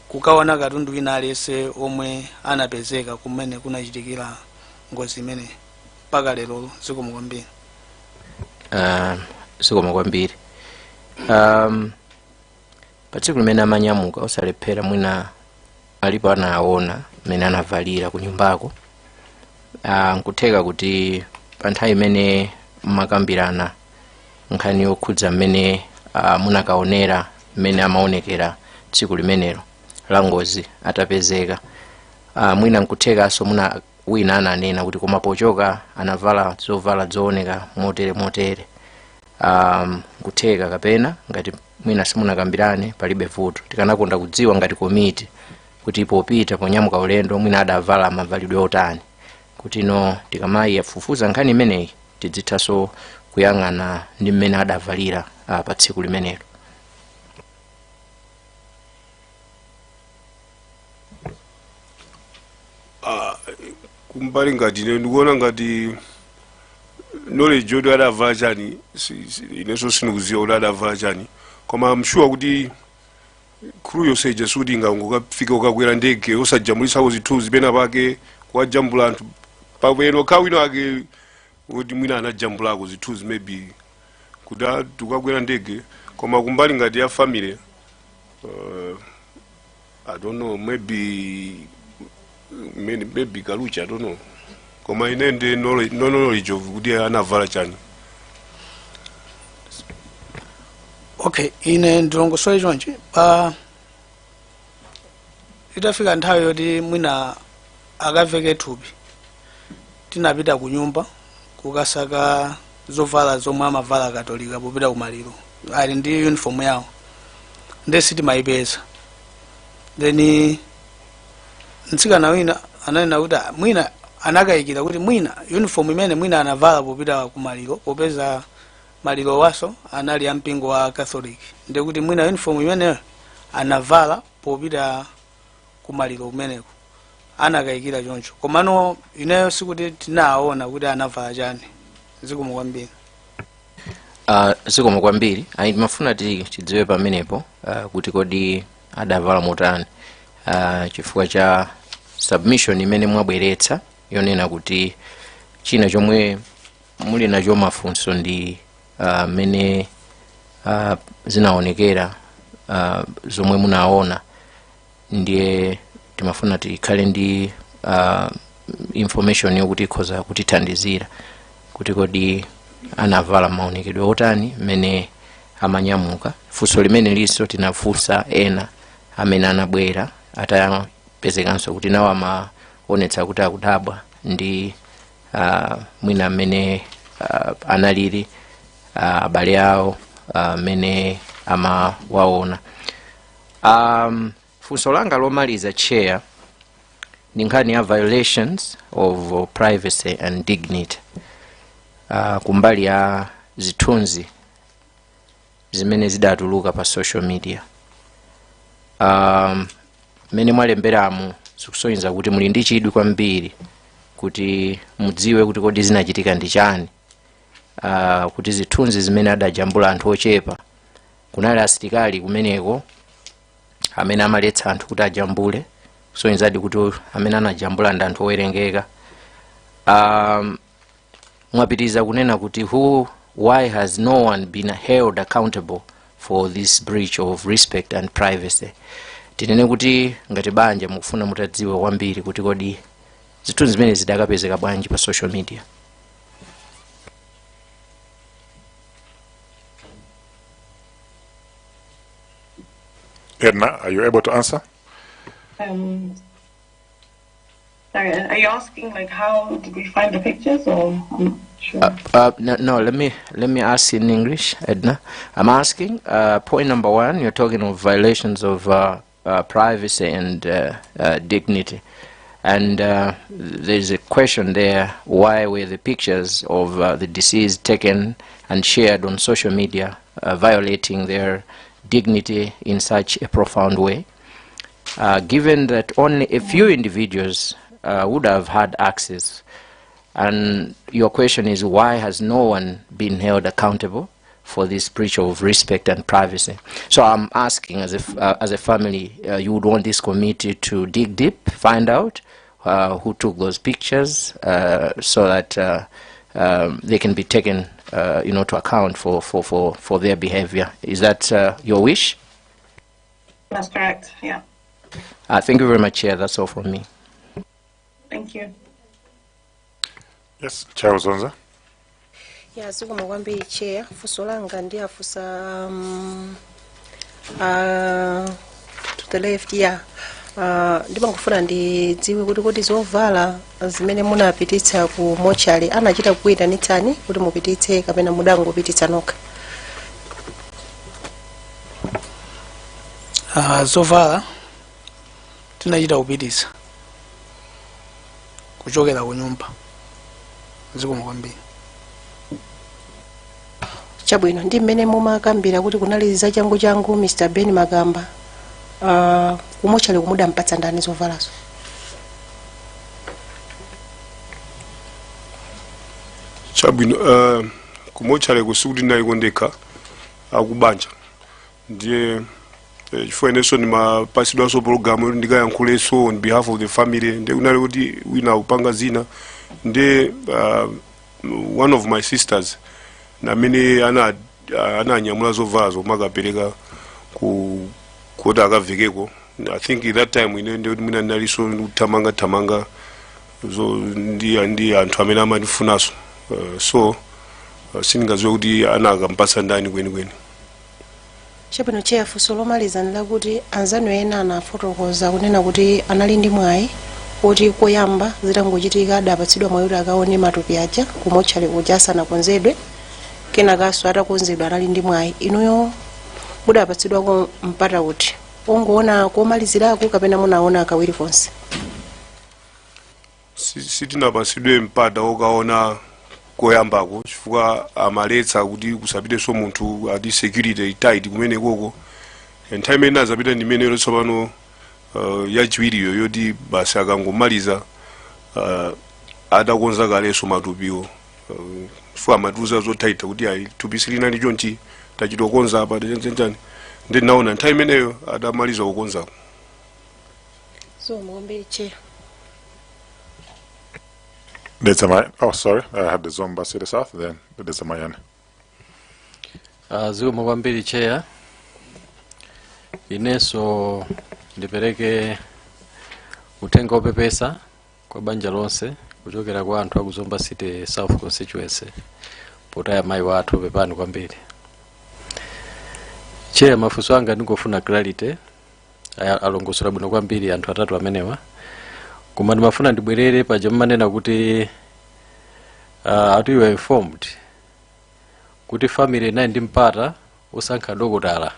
kukaona katundu wina alese omwe anapezeka kumene kunachitikira ngozi imene mpaka lero. Zikomo kwambiri. Zikomo kwambiri. Pa tsiku limene amanyamuka osalephera mwina alipo anaona mene anavalira ku nyumbako, nkutheka kuti pa nthawi imene makambirana nkhani yokhudza mmene munakaonera mmene amaonekera tsiku limenelo la ngozi atapezeka, mwina nkuthekaso muna wina ananena kuti koma pochoka anavala zovala zooneka motere. Nkutheka kapena ngati mwina simunakambirane palibe vuto, tikanakonda kudziwa ngati komiti kuti popita ponyamuka ulendo mwina adavala mavalidwe otani, kuti no tikamayi yafufuza nkhani imeneyi tidzithaso kuyang'ana ndi mmene adavalira pa tsiku limenelo. kumbali ngati ine ndikuona ngati knowledge yoti adavala chani inenso sindikuziwa kuti adavala chani, koma I'm sure kuti crew yonse ija suti ingangokafika ukakwera ndege osajambulitsako zithunzi pena pake kuwajambula anthu papeno kawino ake kuti mwina anajambulako zithunzi maybe kuti tukakwera ndege. Koma kumbali ngati ya family I don't know, maybe Kalucha, I don't know. Koma ine ndi knowledge of kuti anavala chani. Okay, ine ndilongosole chonchi itafika nthawi yoti mwina akaveke thupi tinapita ku nyumba kukasaka zovala zomwe amavala Katolika popita kumaliro, ali ndi uniform yawo ndesi timayipeza. Then mtsikana wina ananena kuti mwina anakayikira kuti mwina uniform imene mwina anavala popita kumaliro popeza maliro waso anali ya mpingo wa Catholic, ndi kuti mwina uniform imene anavala popita kumaliro kumeneko anakayikira choncho. Komano ineyo sikuti tinaona kuti anavala chani. Zikomo kwambiri. Zikomo kwambiri. Ndimafuna tidziwe pamenepo kuti kodi adavala motani chifukwa cha submission imene mwabweretsa yonena kuti china chomwe muli nacho mafunso ndi mene zinaonekera zomwe munaona, ndiye timafuna tikhale ndi information yokuti ikhoza kutithandizira kuti kodi anavala maonekedwe otani mene amanyamuka. Funso limene liso tinafunsa ena amene anabwera atapezekanso kuti nawo amaonetsa kuti akudabwa ndi mwina amene analili abale awo amene amawaona. Funso langa lomaliza chair ndi nkhani ya violations of privacy and dignity kumbali ya zithunzi zimene zidatuluka pa social media. Mene mwalemberamu zikusonyeza kuti muli ndi chidwi kwambiri kuti mudziwe kuti kodi zinachitika ndi chani, kuti zithunzi zimene adajambula anthu ochepa kunali asilikali kumeneko amene amaletsa anthu kuti ajambule, kusonyezadi kuti amene anajambula ndi anthu owerengeka. Mwapitiriza kunena kuti why has no one been held accountable for this breach of respect and privacy. Tinene kuti ngati banja mukufuna mutadziwe kwambiri kuti kodi zithunzi zimene zidakapezeka bwanji pa social media. Edna, are you able to answer? Sorry, are you asking like how did we find the pictures, or I'm not sure. No, let me ask in English, Edna. I'm asking, point number 1, you're talking of violations of privacy and dignity. And there's a question there, why were the pictures of the deceased taken and shared on social media, violating their dignity in such a profound way? Given that only a few individuals would have had access, and your question is, why has no one been held accountable for this breach of respect and privacy? So I'm asking, as a family, you would want this committee to dig deep, find out who took those pictures, so that they can be taken, to account for their behavior. Is that your wish? That's correct. Yeah. Thank you very much, Chair. That's all from me. Thank you. Yes, Chair Uzonza. Yeah, zikomo kwambiri Chair. Funso langa ndi afusa to the left, yeah. Ndimangofuna ndidziwe kuti zovala zimene munapititsa ku mochari anachita kuyitanitsani kuti mupititse kapena mudangopititsa nokha? Zovala tinachita kupititsa kuchokera ku nyumba. Zikomo kwambiri. Chabwino, ndi mmene mumakambira kuti kunali zachangu Mr. Ben Magamba, kumochari kumudampatsa ndani zovalazo? Chabwino, kumochari kusikuti ndayikondeka akubanja. Ndiye chifukwa ineso ndimapasidwa so programu ndikayankhuleso on behalf of the family, ndi kunali kuti wina upanga zina. Ndi one of my sisters namene ananyamula zovala zomwe akapereka kuti akavekeko. I think at that time ine ndi mina ndinaliso tamanga zo ndi anthu amene amatifunaso, so sindingadziwe kuti anakampatsa ndani kwenikweni. Chabwino Chair, funso lomaliza ndilakuti anzanu ena anafotokoza kunena kuti anali ndi mwayi kuti koyamba zitangochitika adapatsidwa mwayi kuti akaone matupi aja kumochari kuja asanakonzedwe, kenakaso atakonzedwa anali ndi mwayi. Inuyo mudapatsidwa mpata kuti ongoona komalizirako kapena munaona kawiri konse? Sitinapatsidwe mpata okaona koyambako chifukwa amaletsa kuti kusapiteso munthu ati security tight kumene koko. Nthawi imene azapita ndi imene tsopano yachiwiriyo yoti basi akangomaliza atakonza kaleso matupiwo, chifukwa amatiuza zotaita kuti ayi thupi silinali chonchi tachitokonza apa chanchani. Ndi naona nthawi imeneyo adamaliza kukonzako. So mwambiri Chair. Oh, sorry, I had the Zomba City South, then there's a Mayane. Zikomo kwambiri Chair. Ineso ndipereke uthenga opepesa kwa banja lonse kuchokera kwa anthu aku Zomba City South constituency potaya mayi wathu pepani kwambiri. Chair, mafunso anga ndingofuna clarity, alongosola bwino kwambiri anthu atatu amenewa. Koma ndimafuna ndibwerere paja mmanena kuti atu you are informed kuti family nayi ndi mpata osankha dokotala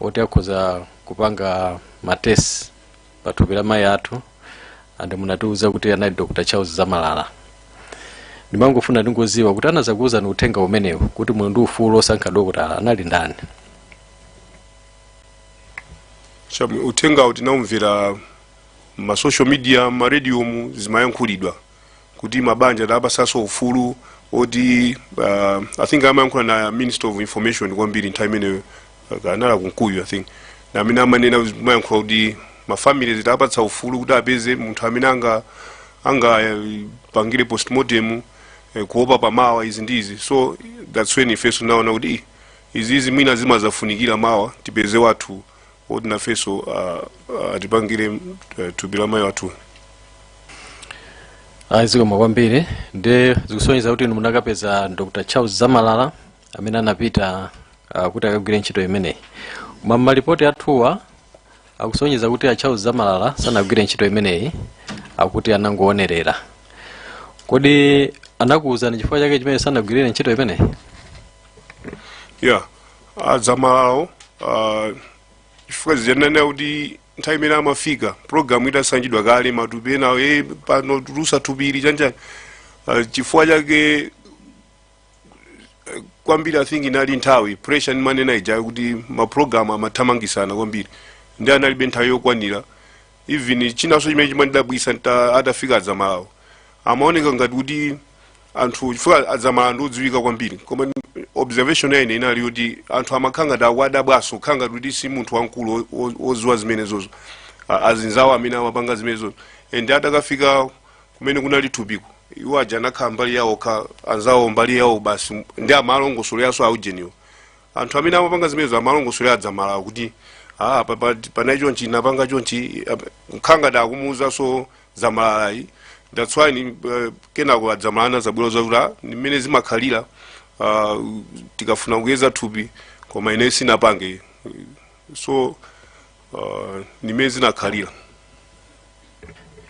oti akhoza kupanga matesi pathupi la mayi athu, ande munatiuza kuti anali Dr. Charles Zamalala. Ndimangofuna ndingoziwa kuti anazakuuzani uthenga umenewu kuti muli ndi ufulu osankha dokotala anali ndani? Uthenga tinamvera ma social media, ma radio zimayankhulidwa kuti mabanja adapasaso ufulu oti I think amayankhula na Minister of Information kwambiri nthawi imeneyo kanala kunkuyu I think, na amene amanena mayankhula kuti mafamily zidapatsa ufulu kuti apeze munthu amene anga pangire postmortem kuopa pamawa izi ndizi. So that's when ifeso naona kuti izi mwina zimazafunikira mawa tipeze wathu oti nafeso atipangire thupi la mayi wathu. Zikomo kwambiri. Ndi zikusonyeza kuti munakapeza Dr. Charles Zamalala amene anapita kuti akagwire ntchito imeneyi. koma malipoti athuwa akusonyeza kuti Charles Zamalala sanagwire ntchito imeneyi, akuti anangoonerera. Kodi anakuwuzani chifukwa chake chimene sanagwirire ntchito imeneyi? Yeah, Zamalala chifukwa zijanena kuti nthawi imene amafika programu itasanjidwa kale matupi enawo pano tulusa tupiri chanjani. Chifukwa chake kwambiri I think inali nthawi pressure ni manena ija kuti maprogramu amathamangisana kwambiri ndi analibe nthawi yokwanira. Even chinaso chimene chimandidabwisa atafika Zamalala amaoneka ngati kuti anthu chifukwa Zamalala ndodziwika kwambiri, koma observation ine inali kuti anthu amakhanga adabwaso khanga kuti si munthu wankulu oziwa zimenezozo azinzawo amene amapanga zimenezozo. And atakafika kumene kunali thupiko iwo aja anakhala mbali yawo anzawo mbali yawo basi ndi amalongosolo yaso aujeniwo. Anthu amene amapanga zimenezo amalongosolo ya Zamalala kuti pana chonchi napanga chonchi khanga dakumuza so Zamalala yi. That's why kenako Zamalala zabwera zaula nimene zimakhalira tikafuna kuyeza thupi koma ine sinapange so nimene zinakhalira.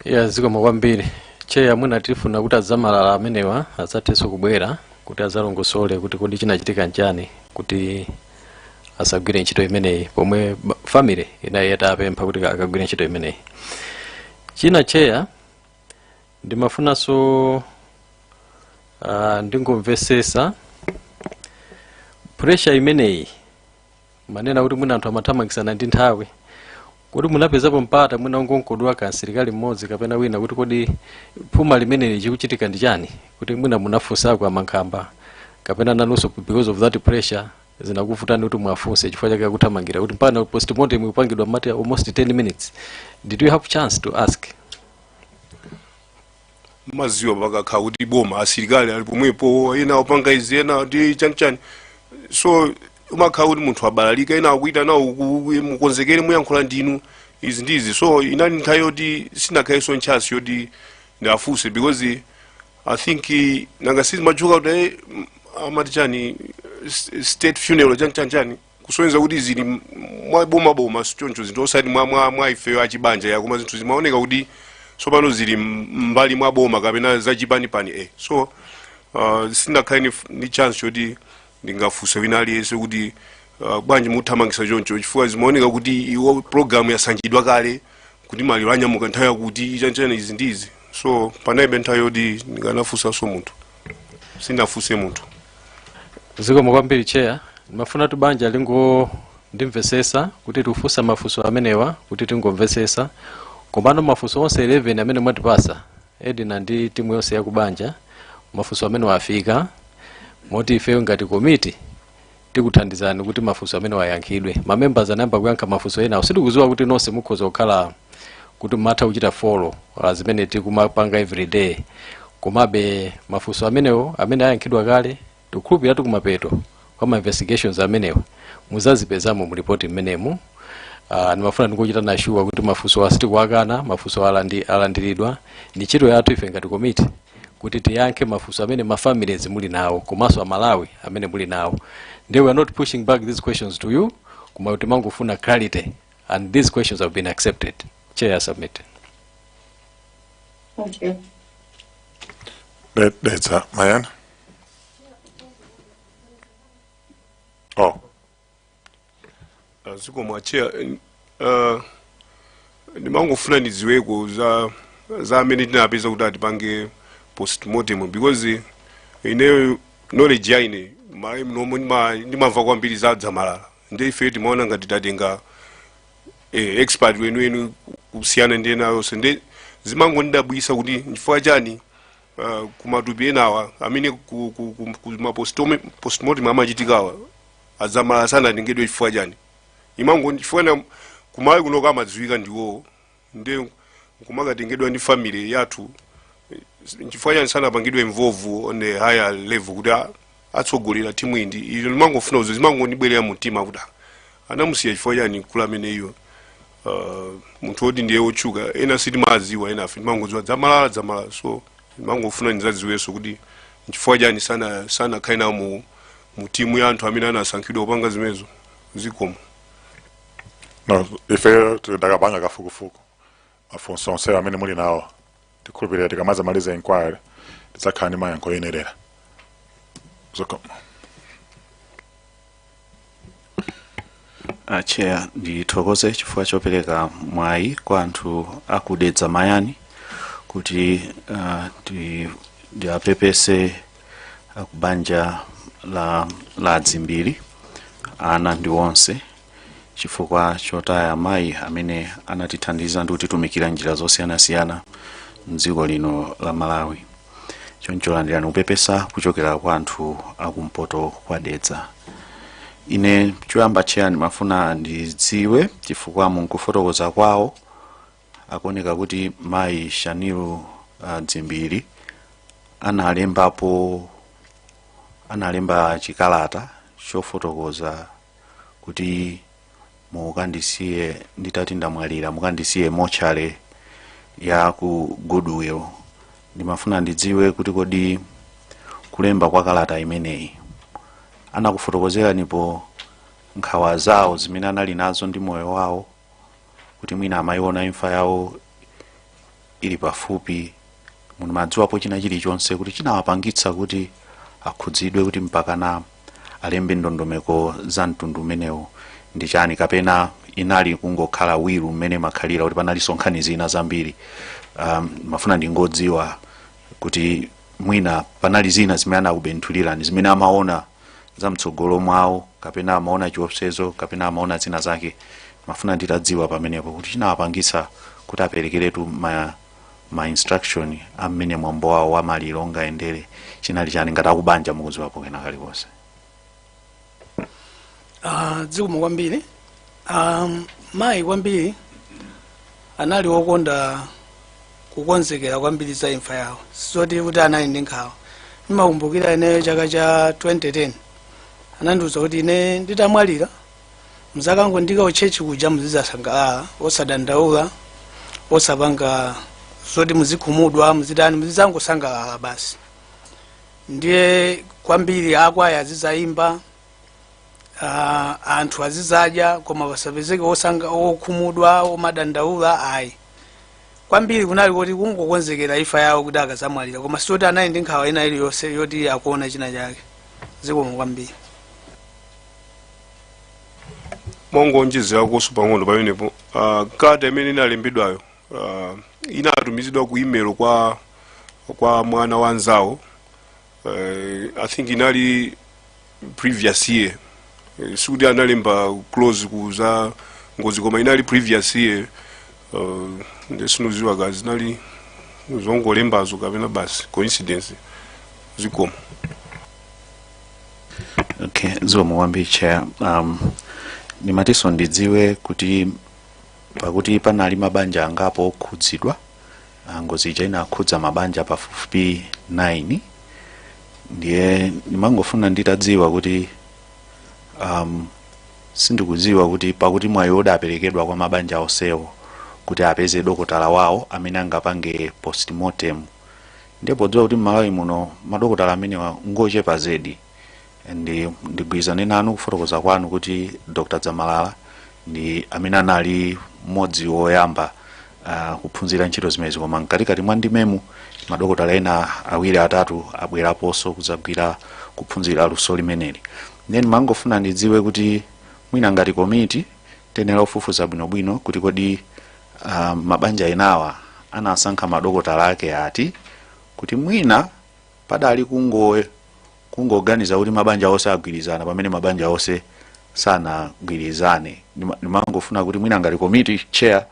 Yeah, zikomo kwambiri. Cheya mwina tifuna kuti Zamalala amenewa azatenso kubwera kuti azalongosole kuti kodi chinachitika njani kuti asagwire ntchito imeneyi, pomwe family inayeta apempha kuti akagwire ntchito imeneyi. China cheya ndimafunanso ndingomvesesa pressure imeneyi manena kuti mwina anthu amathamangisana ndi nthawi, kodi munapezapo mpata mwina ungonkodwa kansilikali mmodzi kapena wina kuti kodi phuma limeneli chikuchitika ndi chani, kuti mwina munafunsako amankhamba kapena nanunso because of that pressure zinakuvutani kuti mwafunse chifukwa chake akuthamangira kuti mpana postmortem upangidwa mati almost 10 minutes. Did you have chance to ask? Maziwa pakakhala kuti boma asilikali ali pomwepo ena opanga izi ena ndi chanichani, so umakhala kuti munthu abalalika ena akuita nawo mukonzekere muyankhula ndinu izi ndizi. So inali nthawi yoti sinakhalenso ntchasi yoti ndafunse because I think nanga sizimachuka kuti amati chani state funeral chani kusonyeza kuti zili mwaboma sichoncho zinthu osati mwa ifeyo achibanja ya koma zinthu zimaoneka kuti sopano zili mbali mwa boma kapena zachipani pani so sinakhale ni chance yoti ndingafunse wina aliyense kuti bwanji muthamangisa choncho chifukwa zimaoneka kuti iwo programu yasanjidwa kale kuti maliro anyamuka nthawi yakuti chanchana izi ndizi. So panaibe nthawi yoti ndinganafunsanso munthu, sinafunse munthu. Zikomo kwambiri cheya, ndimafuna banja lingo ndimvesesa kuti tifunsa mafunso amenewa kuti tingomvesesa, komano mafunso onse 11 amene mwatipasa Edina ndi timu yonse ya kubanja mafunso amene wafika moti ifeyo ngati komiti tikuthandizani kuti mafunso amene wayankhidwe. Mamembers anayamba kuyankha mafunso ena sitikudziwa kuti nonse mukhoza kukhala kuti matha kuchita follow zimene tikumapanga every day, komabe mafunso amenewo amene ayankhidwa kale tikhulupirira kumapeto kwa ma investigations amenewa muzazipezamo mu report imenemu. Nimafuna ndikuchita na sure kuti mafunso asitikuwakana, mafunso alandiridwa ndi ntchito yathu ife ngati komiti kuti tiyankhe mafunso amene mafamilies muli nawo komanso amalawi amene muli nawo. They were not pushing back these questions to you, koma kuti mangofuna clarity, and these questions have been accepted. Chair, submit. Thank you. That's Mayan. Oh. Zikomo chair, ndimangofuna ndidziweko za amene tinapeza kuti atipange postmortem because ine knowledge yaine ndimamva kwambiri za Zamalala ndi ife timaona ngati tatenga expert wenu kusiyana ndi ena yonse ndi zimangondidabwisa kuti chifukwa chani kumatupi enawa amene kuma postmortem amachitikawa Zamalala sanatengedwe chifukwa chani. Chifukwa kumali kuno kamadziwika ndiwo ndi kumakatengedwa ndi family yathu chifukwa chani sanapangidwe involve on a higher level kuti atsogolera timu indi. Izo ndimangofuna uzo zimangondibwerera mtima kuti anamusiya chifukwa chani kula amene iyo munthu oti ndiye otchuka ena sitimaziwa ena afi ndimangodziwa Zamalala. So ndimangofuna ndizadziwenso kuti chifukwa chani sanakhala nawo mu timu ya anthu amene anasankhidwa kupanga zimenezo. Zikomo. No, ife tidakapanga kafukufuku mafunso onse amene muli nawo tikhulupirira tikamaza maliza inquiry tidzakhala ndi mayankho oyenerera. Chair, ndithokoze chifukwa chopereka mwayi kwa anthu akudedza mayani kuti ndiapepese akubanja la adzimbiri ana ndi onse chifukwa chotaya amayi amene anatithandiza ndi kutitumikira njira zosiyanasiyana mdziko lino la Malawi. Choncho landirani kupepesa kuchokera kwa anthu akumpoto kwa dedza. Ine choyamba Chair ndimafuna ndidziwe chifukwa munkufotokoza kwawo akuoneka kuti mayi Shaniru Dzimbiri analemba chikalata chofotokoza kuti mukandisiye nditati ndamwalira mukandisiye mochale ya ku Goodwill. Ndimafuna ndidziwe kuti kodi kulemba kwa kalata imeneyi anakufotokozera nipo nkhawa zawo zimene anali nazo ndi moyo wawo kuti mwina amayiona imfa yawo ili pafupi mumadziwapo china chilichonse kuti chinawapangitsa kuti akhudzidwe kuti mpakana alembe ndondomeko za mtundu umenewo ndi chani, kapena inali kungokhala wiru mmene makhalira kuti panalinso nkhani zina zambiri. Mafuna ndingodziwa kuti mwina panali zina zimene anakubenthulirani zimene amaona za mtsogolo mwawo kapena amaona chiopsezo kapena amaona zina zake. Mafuna nditadziwa pamenepo kuti chinawapangitsa kuti aperekeretu ma instruction amene mwambo wawo wa maliro ungaendere chinali chani, ngati akubanja mukudziwapo kena kalikonse. Dziko kwambiri mayi kwambiri anali wokonda kukonzekera kwambiri za imfa yawo, soti kuti anali ndi nkhawa. Ndimakumbukira ine chaka cha 2010 anandiuza kuti ine nditamwalira muzakangondika uchechi kuja muzizasangalala osadandaula osapanga zoti muzikhumudwa muzitani muzizangosangalala basi. Ndiye kwambiri akwaya azizayimba anthu azizadya koma pasapezeke okhumudwa omadandaula ayi. Kwambiri kunali kuti kungokonzekera imfa yawo kuti akazamwalira koma soti anali ndi nkhawa ina iliyonse yoti akuona china chake. Dziko kwambiri mongonjezera kuso pang'ono pamenepo kalata imene inalembedwayo inatumizidwa ku email kwa mwana wanzawo. I think inali previous year, sikuti analemba close kuza ngozi koma inali previous year. Ndesinoziwa gazi nali zongolembazo kapena basi coincidence zikoma. Okay, Zomo wambi Chair. Nimatiso ndidziwe kuti pakuti panali mabanja angapo okhudzidwa ngozi ija inakhudza mabanja pafupi 9. Ndiye nimangofuna nditadziwa kuti sindikudziwa kuti pakuti mwayi udaperekedwa kwa mabanja onsewo kuti apeze dokotala wawo amene angapange postmortem. Ndipo dziwa kuti Malawi muno madokotala amene ngochepa zedi. Ndigwizane nanu kufotokoza kwanu kuti Dr. Zamalala ndi amene anali mmodzi woyamba kuphunzira ntchito zimezi, koma mkatikati mwa ndimemu madokotala ena awiri atatu abweraponso kudzagwira kuphunzira luso limeneli. Then mangofuna ndidziwe kuti mwina ngati komiti tenera ufufuza bwinobwino kuti kodi mabanja enawa anasankha madokotala ake ati kuti mwina padali kungoganiza kuti mabanja onse agwirizana pamene mabanja onse sanagwirizane. Ndimangofuna kuti mwina ngati committee chair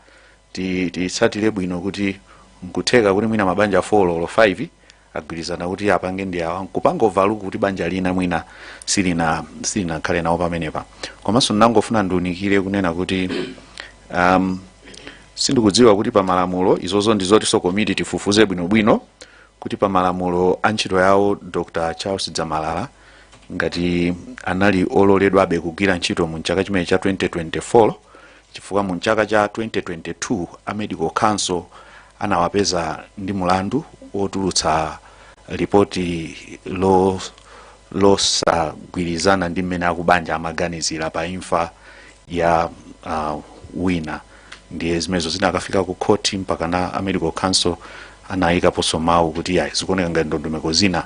tisatire bwino kuti nkutheka kuti mwina mabanja 4 or 5 agwirizana kuti apange ndi awa kupanga ovaluku kuti banja lina mwina silina khale nawo pamenepa. Komanso ndangofuna ndiunikire kunena kuti sindikudziwa kuti pa malamulo izozo ndizoti so committee tifufuze bwinobwino kuti pa malamulo antchito yawo Dr. Charles Zamalala ngati anali ololedwa abe kugwira ntchito mu chaka chimene cha 2024 chifukwa mu chaka cha 2022 a Medical Council anawapeza ndi mulandu wotulutsa ripoti losagwirizana ndi mmene akubanja amaganizira pa imfa ya wina ndiye zimenezo zinakafika ku court mpaka na medical council anayika poso mawu kuti ya zikuoneka ngati ndondomeko zina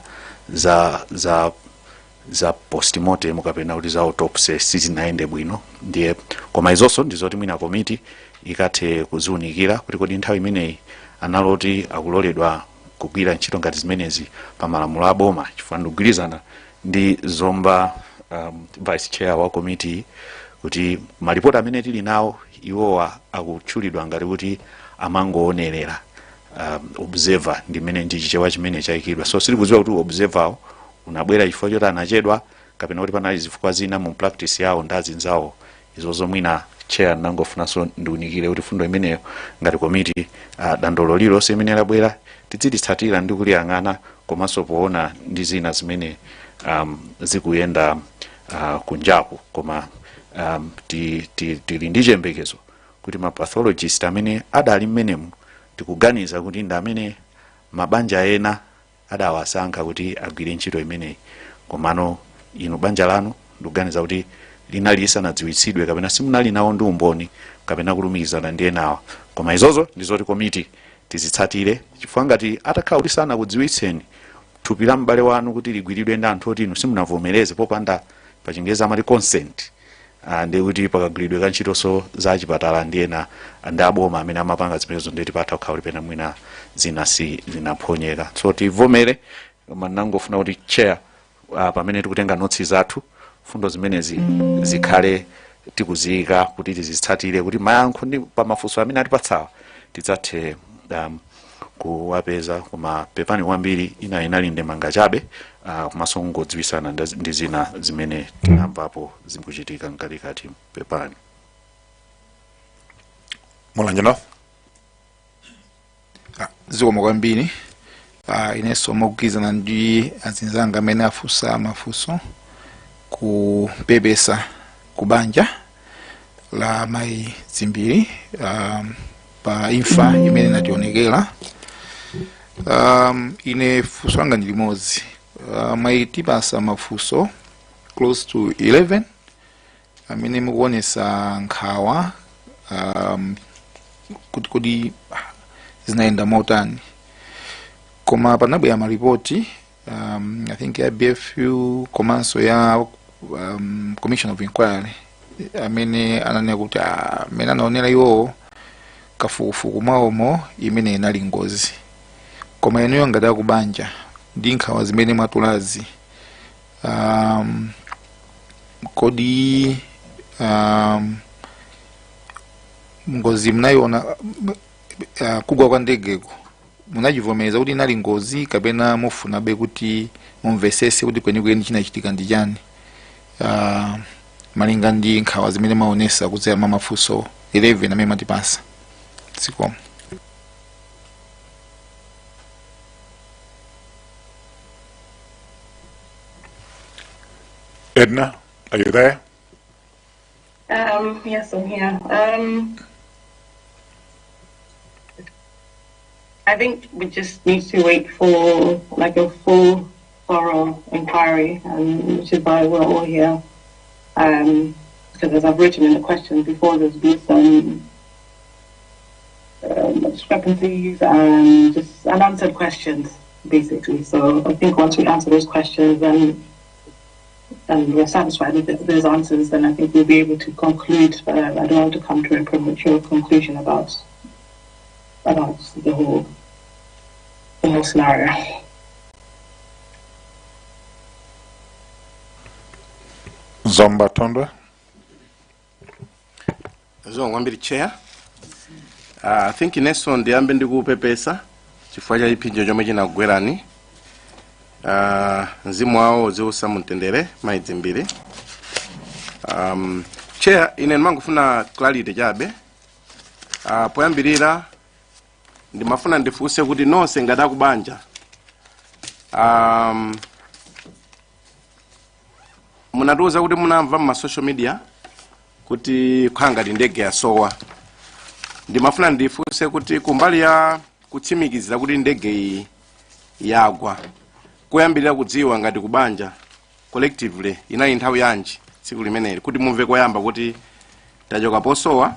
za postmortem kapena kuti za autopsy sizinaende bwino ndiye koma izonso ndizoti mwina komiti ikathe kuziunikira kuti kodi nthawi imeneyi analoti akuloledwa kugwira ntchito ngati zimenezi pa malamulo a boma chifukwa ndikugwirizana ndi zomba vice chair wa komiti kuti malipoti amene tili nawo iwowa akutchulidwa ngati kuti amangoonerera observer ndimene ndi chichewa chimene chayikidwa so sitikudziwa kuti observer unabwera chifukwa choti anachedwa kapena kuti panali zifukwa zina mu practice yawo ndi azinzawo izozo mwina chair nangofunanso ndiunikire kuti fundo imeneyo ngati komiti dandolo lilonse imene labwera tizilitsatira ndi kuliyang'ana komanso poona ndi zina zimene zikuyenda kunjaku koma tili ndi chiyembekezo kuti mapathologist amene adali mmenemu tikuganiza kuti ndi amene mabanja ena adawasankha kuti agwire ntchito imeneyi komano inu banja lanu ndikuganiza kuti linali lisanadziwitsidwe kapena simunali nawo ndi umboni kapena kulumikizana ndi enawa koma izozo ndizoti komiti tizitsatire chifukwa ngati atakhala kuti sanakudziwitseni thupi la m'bale wanu kuti ligwiridwe ndi anthu oti inu simunavomereze popanda pachingerezi amati consent ndi kuti pakagwiridwe kantchitonso za chipatala ndi ena ndi aboma amene amapanga zimenezo ndeti patha kukhala kuti pena mwina zina si zinaphonyeka so tivomere koma nangofuna kuti chair pamene tikutenga notsi zathu fundo zimenezi zikhale tikuziyika kuti tizitsatire kuti mayankho ndi pamafunso amene atipatsawa tidzathe kuwapeza koma pepani kwambiri ina inali ndemanga chabe komanso kungodziwisana ndi zina zimene tinamvapo zikuchitika mkatikati pepani Mulanje zikomo kwambiri inenso mogwirizana ndi azinzanga amene afunsa mafunso kupepesa kubanja la mayi zimbiri pa imfa imene inationekera ine funso langa ndi limodzi mwatipasa mafunso close to 11 amene mukuonesa nkhawa kuti zinaenda motani koma panabwera maripoti I think ya BFU komanso ya Commission of Inquiry amene ananena kuti amene anaonera iwo kafukufuku mwawomo imene inali ngozi koma inuyo ngati akubanja ndi nkhawa zimene mwatulazi kodi ngozi mnayiona kugwa kwa ndegeko munachivomereza kuti inali ngozi kapena mufunabe kuti mumvesese kuti kwenikweni chinachitika ndi chani malinga ndi nkhawa zimene maonesa kudzera mafunso 11 amene mwatipasa zikomo Edna, are you there? Yes, I'm here. I think we just need to wait for like a full, thorough inquiry, which is why we're all here. Because as I've written in the questions before, there's been some discrepancies and just unanswered questions, basically. So I think once we answer those questions and we're satisfied with those answers, then I think we'll be able to conclude. But I don't want to come to a premature conclusion about the whole scenario. Zomba Tondwe. Zongwambiri chair. I think ineso ndiyambe ndikupepesa chifukwa cha ipinjo chomwe chinagwerani. Mzimu wawo ziusa mutendere mayi zimbiri. Chair ine ndimangofuna clarity chabe. Poyambirira ndimafuna ndifunse kuti nonse ngati akubanja munatiuza kuti munamva mu social media kuti khangati ndege yasowa. Ndimafuna ndifunse kuti kumbali ya kutsimikizira kuti ndege iyi yagwa kuyambirira kudziwa ngati kubanja collectively inali nthawi yanji tsiku limeneli kuti mumve koyamba kuti tachoka posowa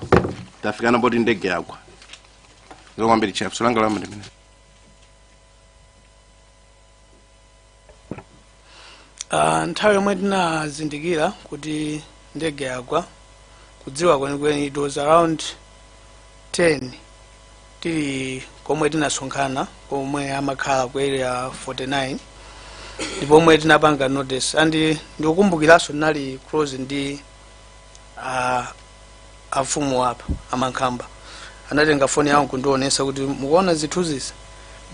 tafikana boti ndege yagwa. Zikomo kwambiri chair. Solanga lama ndimene. Nthawi yomwe tinazindikira kuti ndege yagwa kudziwa kwenikweni it was around 10 tili komwe tinasonkhana komwe amakhala ku area 49 ndipo omwe tinapanga notice and ndikukumbukiranso tinali close ndi afumu apa amankhamba anatenga foni yangu kundionesa kuti mukuona zithunzisi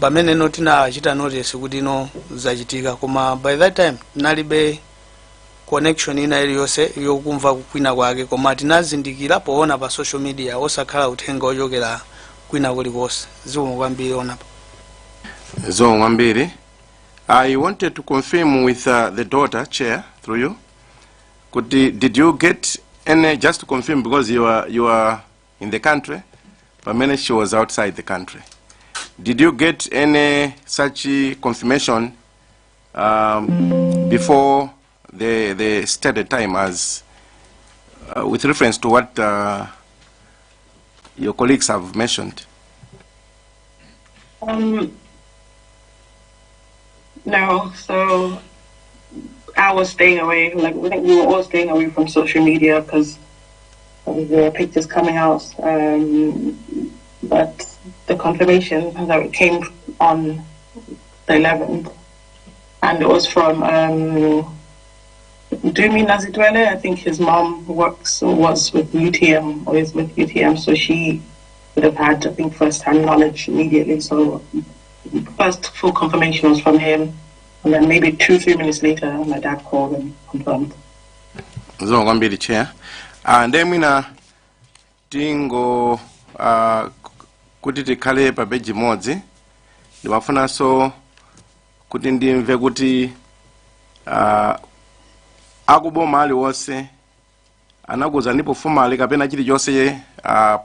pamene no tinachita notice kuti ino zachitika koma by that time tinalibe connection ina iliyonse yokumva kukwina kwake koma tinazindikira poona pa social media osakhala uthenga ochokera kwina kulikonse. Zikomo kwambiri onapo. Zikomo kwambiri. I wanted to confirm with the daughter, Chair, through you. Did you get any, just to confirm, because you are in the country, but many she was outside the country. Did you get any such confirmation before the stated time as with reference to what your colleagues have mentioned? No, so I was staying away, like I think we were all staying away from social media because there were pictures coming out. But the confirmation that it came on the 11th, and it was from Dumi Nazitwele. I think his mom was with UTM, or is with UTM, so she would have had, I think, first-hand knowledge immediately. So first full confirmation was from him, and then maybe 2-3 minutes later, my dad called and confirmed. So I'm the chair, and then mina tingo kuti tikhale pa beji modzi ndimafuna so kuti ndimve kuti akuboma aliwonse anakuza ndipo formally kapena chilichonse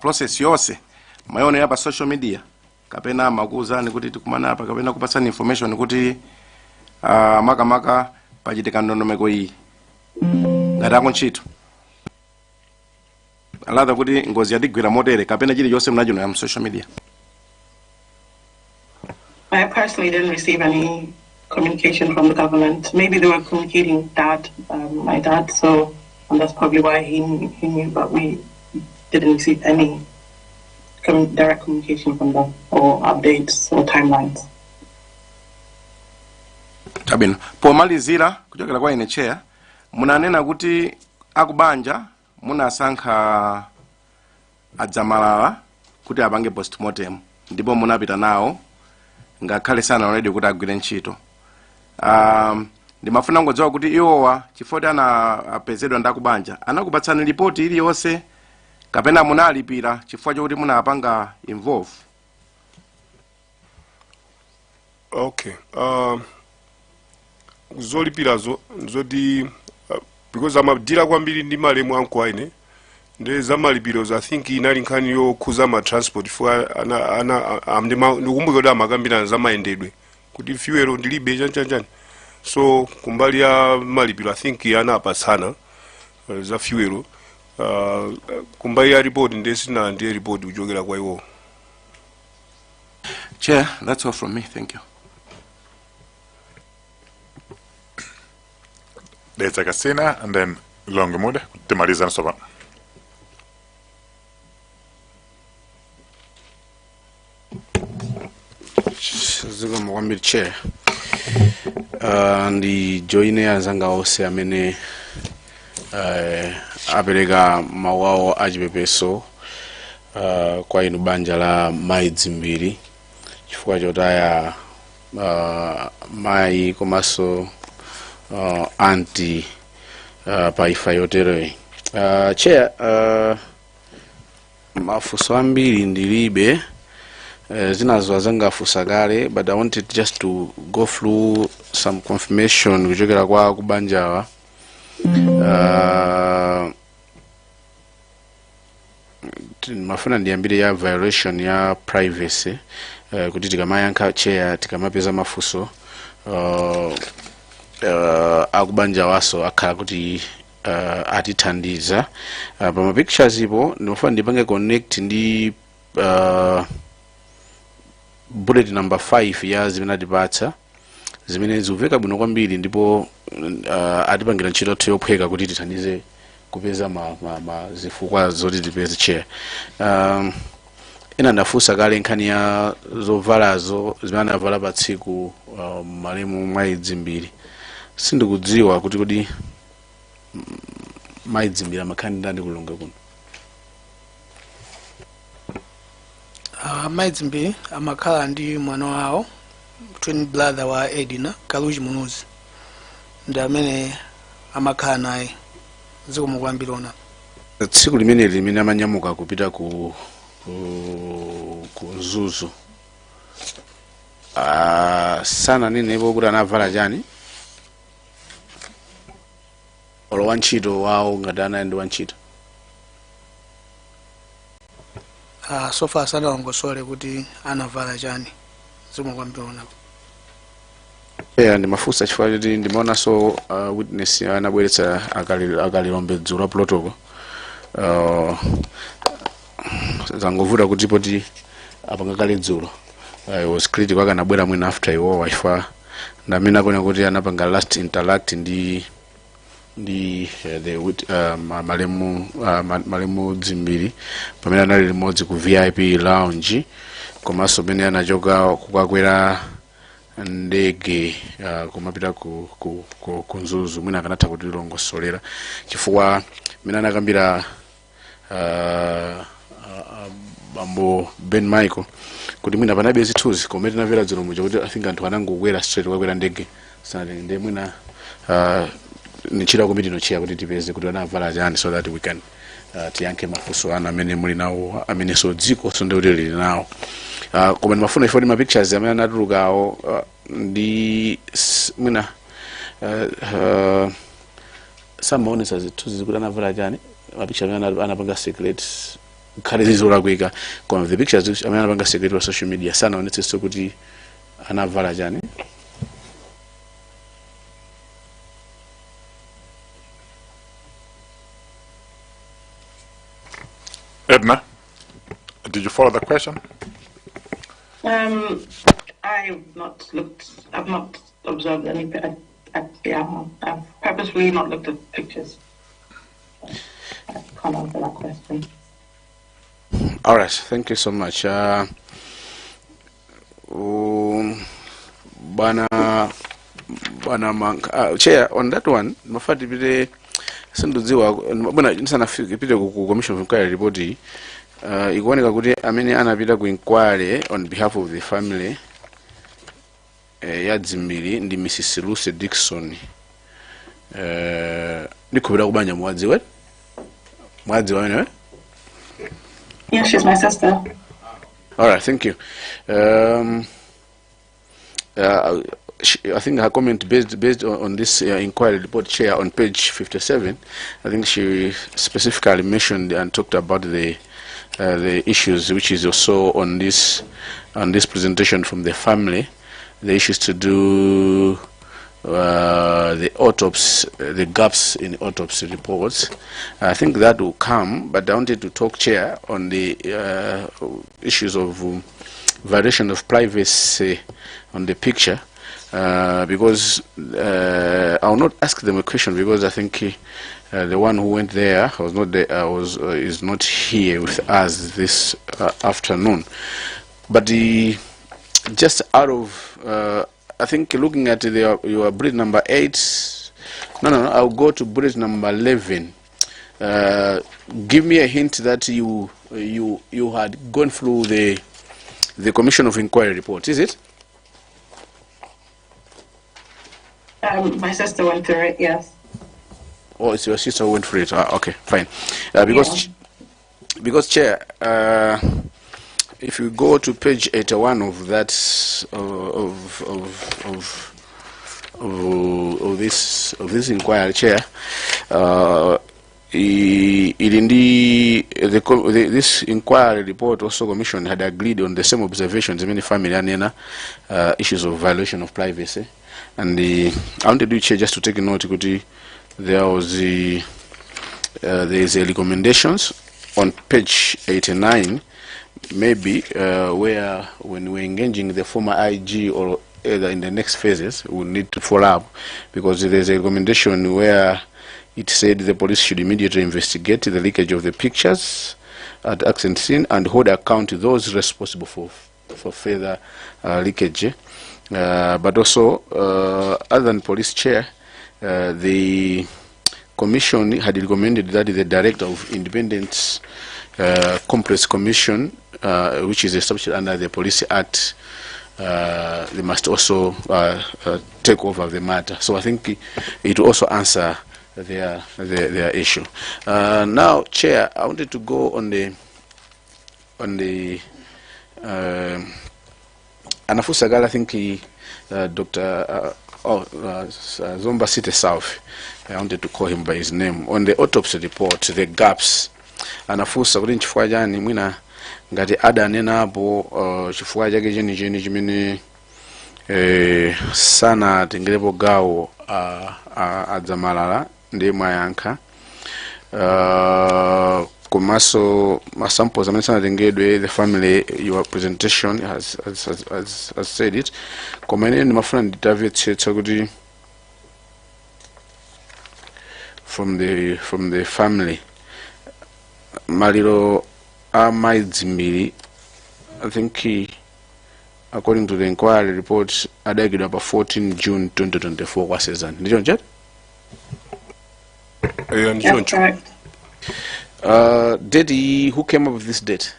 process yonse mayono ya pa social media kapena makuuzani kuti tikumana apa kapena kupasani information kuti makamaka pachitika ndondomeko iyi ngati akuntchito alatha kuti ngozi yatigwira motere kapena chilichonse mnachino ya social media. I personally didn't receive any communication from the government. Maybe they were communicating my dad, so and that's probably why he knew, but we didn't receive any direct communication from them or updates or timelines. Tabino pomalizira kuchokera kwa ine chair munanena kuti akubanja munasankha adzamalala kuti apange postmortem ndipo munapita nawo ngakhale sana already kuti agwire ntchito. Ndimafuna ngodziwa kuti iwowa chifukwa anapezedwa ndakubanja anakupatsani ripoti iliyonse kapena munalipira chifukwa chokuti munapanga involve. Okay, zolipirazo zoti because amadira kwambiri ndi malemu anku aine nde zamalipiro I think inali nkhani yokhuza ma transport for ndikumbuka kuti amakambirana zamayendedwe kuti fuel ndilibe chanchani so kumbali ya malipiro I think anapatsana za fuel kumbali ya report ndesina ndiye report kuchokera kwa iwo. Chair, that's all from me. Thank you. Let's take a scena and then long mode timaliza nsoba. Zikomo kwambiri chair. Ndi joine anzanga onse amene apereka mawawo achipepeso kwa inu banja la mayi dzimbiri chifukwa chotaya mayi komanso anti pa ifa yoteroyi. Chair, mafunso ambiri ndilibe zinazo azangafunsa kale, but I wanted just to go through some confirmation kuchokera kwa kubanjawa. Mafuna ndiyambire ya violation ya privacy kuti tikamayankha chair tikamapeza mafunso akubanja waso akhala kuti atithandiza pa pictures ipo ndimafuna ndipange connect ndi bullet number 5 ya zimene atipatsa zimene zikuveka bwino kwambiri ndipo atipangira ntchito yathu yophweka kuti tithandize kupeza zifukwa zoti tipeze chair. Ena ndafunsa kale nkhani ya zovalazo zimene anavala pa tsiku malemu mwayidzimbiri sindikudziwa kuti kodi mayidzimbiri amakhani ndani kulonga kuno. Mayidzimbiri amakhala ndi mwana wawo twin brother wa Edina Kaluji Munuzi ndi amene amakhala naye zikomo kwambiri ona. Tsiku limene amanyamuka kupita ku Zuzu sana nenepo kuti anavala chani olo wantchito wawo ngati anayendi wantchito so far sanalongosole kuti anavala chani zikomo kwambiri ona. Ndimafunsa chifukwa kuti ndimaonanso witness anabweretsa akalilombe dzulo la protocol zangovuta kuti poti apanga kale dzulo I was critical akanabwera mwina after iwo chifukwa ndamene akuona kuti anapanga last interact ndi malemu dzimbiri pamene anali limodzi ku VIP lounge komanso pamene anachoka kukakwera ndege kumapita ku Zuzu mwina akanatha kuti longosolera chifukwa mene anakambira bambo Ben Michael kuti mwina panabe zithuzi koma tinamvera dzulo muja kuti I think anthu anangokwera straight kukakwera ndege sanatenge mwina nichira komiti nochiya kuti tipeze kuti anavala chani so that we can tiyankhe mafunso anu amene muli nawo amene so dziko so ndi kuti lili nawo. Koma ndimafuna ifoti ma pictures amene anatulukawo ndi mwina samaonesa zithuzi kuti anavala chani ma pictures amene anapanga secret khale zizolakwika koma the pictures amene anapanga secret wa social media sanaonetsenso kuti anavala chani. Edna, did you follow the question? I've not observed any. I've purposefully not looked at pictures. I can't answer that question. All right, thank you so much. Chair, on that one, mafati pite sindudziwa bwana nisanafike pite ku commission of inquiry report ikuoneka kuti amene anapita ku inquiry on behalf of the family ya dzimbiri ndi Mrs. Lucy Dixon ndikubira kubanja mwadziwe wewe. Yes, she's my sister. All right, thank you. I think her comment based on this inquiry report, Chair, on page 57, I think she specifically mentioned and talked about the issues which is also on this presentation from the family, the issues to do the autopsy, the gaps in autopsy reports. I think that will come, but I wanted to talk, Chair, on the issues of violation of privacy on the picture. Because I will not ask them a question because I think the one who went there was not there, is not here with us this afternoon. But just out of I think looking at your bullet number 8, no, I'll go to bullet number 11. Give me a hint that you had gone through the Commission of Inquiry report, is it? My sister went through it, yes. Oh, it's your sister who went through it. Okay, fine. Because Chair, if you go to page 81 of that of this inquiry, Chair, this inquiry report also commission had agreed on the same observations in many family and issues of violation of privacy. And I wanted to do, Chair, just to take a note, there was there is a recommendations on page 89, maybe where when we're engaging the former IG or either in the next phases, we'll need to follow up, because there's a recommendation where it said the police should immediately investigate the leakage of the pictures at the accident scene and hold account to those responsible for further leakage. But also, other than police chair, the commission had recommended that the director of Independent Complex Commission, which is established under the Police Act, they must also take over the matter. So I think it will also answer their issue. Now, Chair, I wanted to go on the Anafusagala, I think Dr. Zomba City South, I wanted to call him by his name, on the autopsy report, the gaps. Anafusa kuli nchifukwa jani mwina ngati ada nena apo chifukwa chake cheni chimene sana tengerepo gawo adzamalala ndiye mwayankha komanso masamples amene sanatengedwe, the family, your presentation has said it. Koma ine ndimafuna nditamvetsetsa kuti from the family maliro amaidzimbiri, I think according to the inquiry report adagidwa pa 14 June 2024 kwa Cezanne. Ndicho nchete? That's correct. Date, who came up with this date?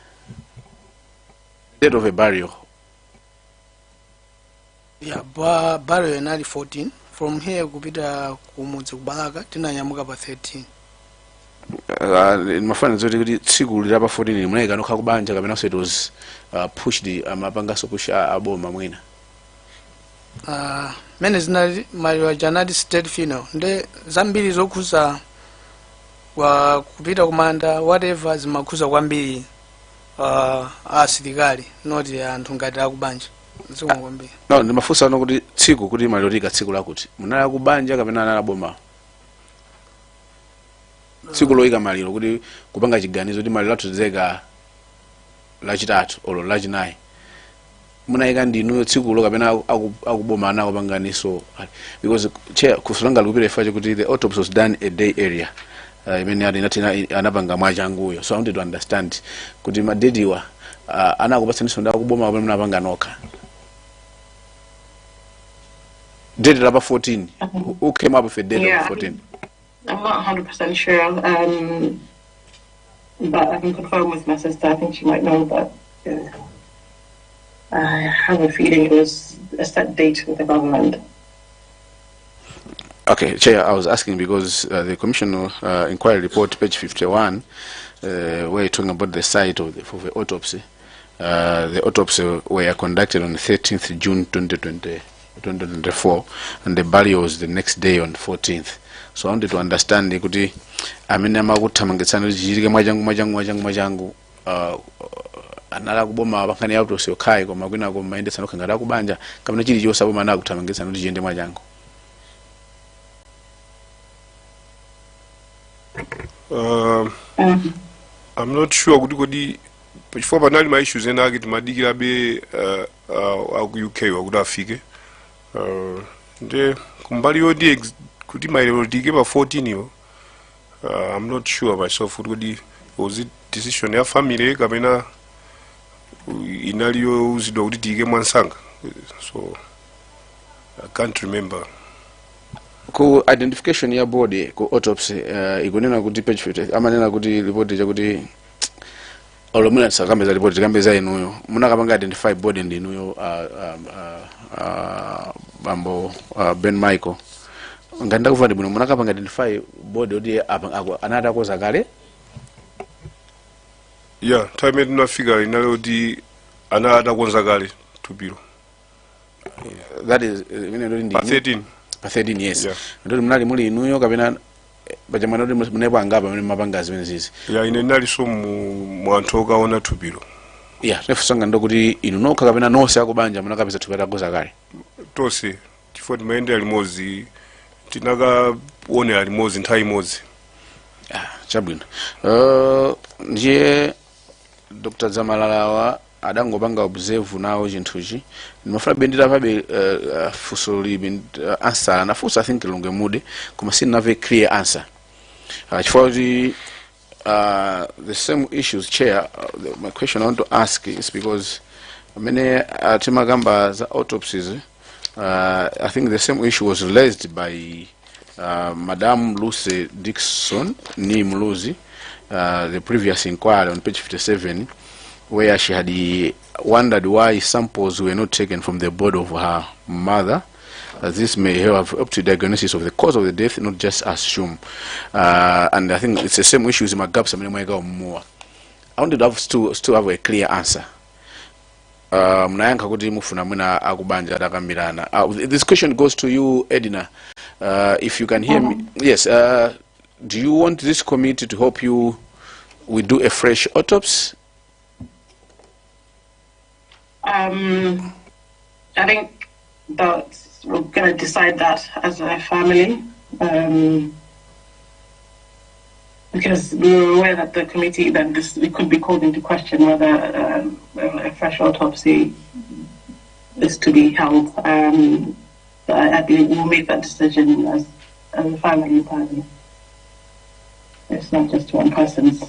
Date of a burial. Yeah, burial inali 14. From here kupita kumudzi kubalaka tinanyamuka pa 13. Mafana zoti kuti tsiku lilapa 14 mwaika nokha kubanja kapena so it was pushed amapangaso push aboma mwina. Mene zinali maliwa janadi state funeral nde zambiri zokhuza kwa kupita kumanda whatever zimakhuza kwambiri asilikali not anthu ngati akubanja zikwambiri. No, ndimafunsa no kuti tsiku kuti malirika tsiku lakuti munali kubanja kapena anali aboma. Tsiku loika maliro kuti kupanga chiganizo kuti maliro atuzeka lachitatu olo lachinayi munayika ndinuyo tsiku lo kapena akuboma anako panganiso, because chair kusulanga likupira ifache kuti the autopsy was done a day area imene anapanga mwachanguyo. So I wanted to understand kuti madediwa anakupatsaninso ndakuboma kapena munapanga nokha. Date lapa 14. Who came up with a date of 14? I'm not 100% sure, but I can confirm with my sister. I think she might know, but I have a feeling it was a set date with the government. Okay, Chair, I was asking because the Commission inquiry report, page 51, where you're talking about the site of the autopsy. The autopsy were conducted on the 13th June 2024, and the burial was the next day on the 14th. So I wanted to understand kuti amene amakuthamangitsana chichitike mwachangu anala kuboma pankani ya autopsy yokhai koma kwina kumayendetsa nokha ngati akubanja kapena chilichonse aboma anakuthamangitsana kuti chiyende mwachangu. I'm not sure kuti kodi pachifukwa panali ma issues ena ake timadikira be aku UK wakuti afike nde kumbali yodi kuti mailero tike pa 14 yo. I'm not sure myself kuti was it decision ya family kapena inaliyo uzidwa kuti tike mwansanga, so I can't remember. Ku identification ya body ku autopsy ikunena kuti page 50 amanena kuti report chakuti olomuna sakambeza report tikambeza inuyo munakapanga identify body ndi inuyo bambo Ben Michael nganda kuva ndi bwino munakapanga identify body odi anata koza kale. Yeah, time tunafika inalo di anata koza kale tubiro. That is ndi 13. 13 years. Yeah. Ndo mnali muli inuyo kapena bajamana odi munepo angapa mune mapanga zimene zizi. Yeah, ine nali so mwanto kaona tubiro. Yeah, nefusanga ndo kuti inu nokha kapena nonse akubanja munakapeza tupeta koza kale. Tose chifukwa timaende alimozi tinakaone alimozi nthawi imodzi. Chabwino. Ndiye Dr. Zamalalawa adangopanga observe nawo chinthuchi ndimafuna bendera pabe funso libi answer na funso I think longe mude koma sinave clear answer chifukwa kuti the same issues chair my question I want to ask is because many timakamba za autopsies I think the same issue was raised by Madam Lucy Dixon ni Mluzi the previous inquiry on page 57 where she had wondered why samples were not taken from the body of her mother. This may have up to diagnosis of the cause of the death, not just assume. And I think it's the same issues in my gaps. I wanted to have still have a clear answer. This question goes to you, Edina. If you can hear me, yes. Do you want this committee to help you? We do a fresh autopsy. I think that we're going to decide that as a family, because we were aware that the committee, that it could be called into question whether a fresh autopsy is to be held. I believe we'll make that decision as a family party. It's not just one person's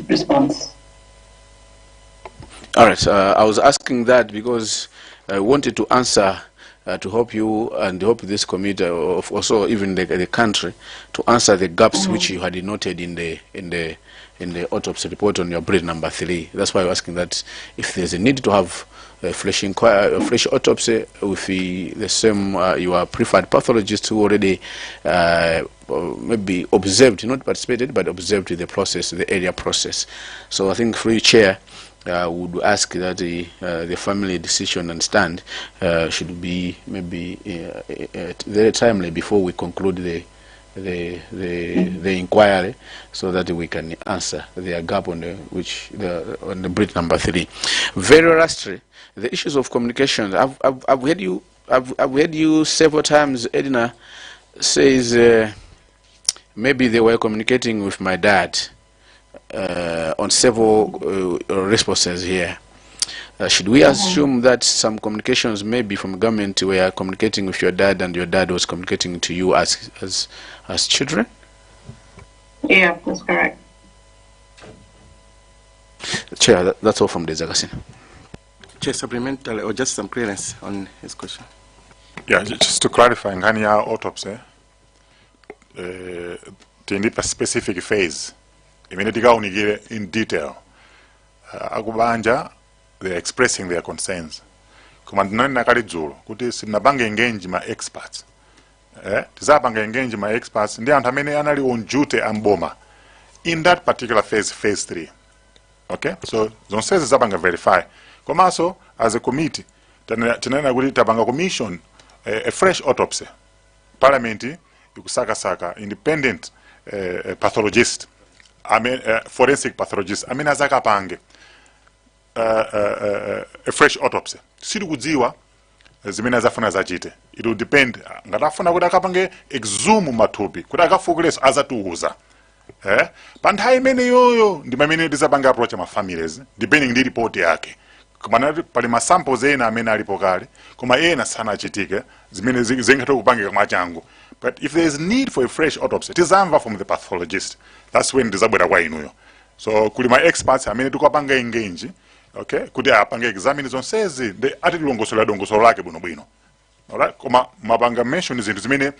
response. All right. I was asking that because I wanted to answer to help you and help this committee, also even the country, to answer the gaps which you had noted in the autopsy report on your breed number 3. That's why I'm asking that if there's a need to have a fresh autopsy with the same your preferred pathologist who already maybe observed, not participated, but observed the process, the area process. So I think through chair would ask that the family decision and stand should be maybe very timely before we conclude the inquiry, so that we can answer the gap on the breed number 3. Very lastly, the issues of communication. I've heard you several times. Edina says maybe they were communicating with my dad on several responses here. Should we assume that some communications maybe from government were communicating with your dad and your dad was communicating to you as children? Yeah, that's correct. Chair, that's all from the Zagasin. Chair, supplementary or just some clearance on his question? Yeah, just to clarify, ngani ya autopsy tindipa specific phase imene tikaunikire in detail akubanja they're expressing their concerns koma ndinanena kale dzulo kuti sinapange engage ma experts tizapanga engage ma experts ndi anthu amene anali on duty amboma in that particular phase 3. Okay, so zonsezi zapanga verify komanso as a committee tinanena kuti tapanga commission a fresh autopsy. Parliament ikusakasaka independent pathologist, forensic pathologist amene azakapange a fresh autopsy. Siri kudziwa zimene azafuna zachite. It will depend ngatafuna kuti akapange exhume matupi kuti akafukuleso azatiuza. Pa nthawi imene yoyo ndi pamene tizapanga approach ma families depending ndi report yake. Koma pali ma samples ena amene alipo kale koma ena sanachitike zimene zingathe kupangika mwachangu. But if there is need for a fresh autopsy, tizamva from the pathologist. That's when tizabwera kwa inuyo. So kuli ma experts amene tikupanga engage, okay, kuti apange examine zonsezi de ati dongosolo lake bwino. Alright, koma mapanga mention zinthu zimene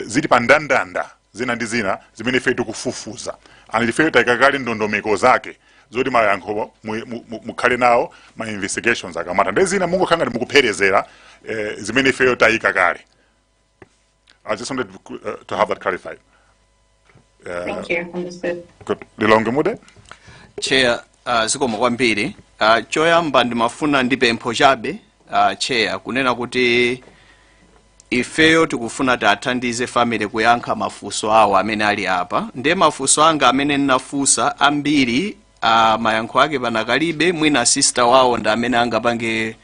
zili pa ndandanda zina ndi zina zimene ife tikufufuza. And ife taikakali ndondomeko zake zoti mayankho mukhale nawo ma investigations akamata. Ndezina mungokhanga ndi mukupherezera zimene ife tayika kale. I just wanted to have that clarified. Thank you. Understood. Good. Lilonge mude? Chair, zikomo kwambiri. Choyamba ndimafuna ndipempho chabe chair kunena kuti ifeyo tikufuna tathandize family kuyankha mafunso awo amene ali apa. Ndiye mafunso anga amene nnafunsa ambiri mayankho ake panakalibe, mwina sister wawo ndi amene angapange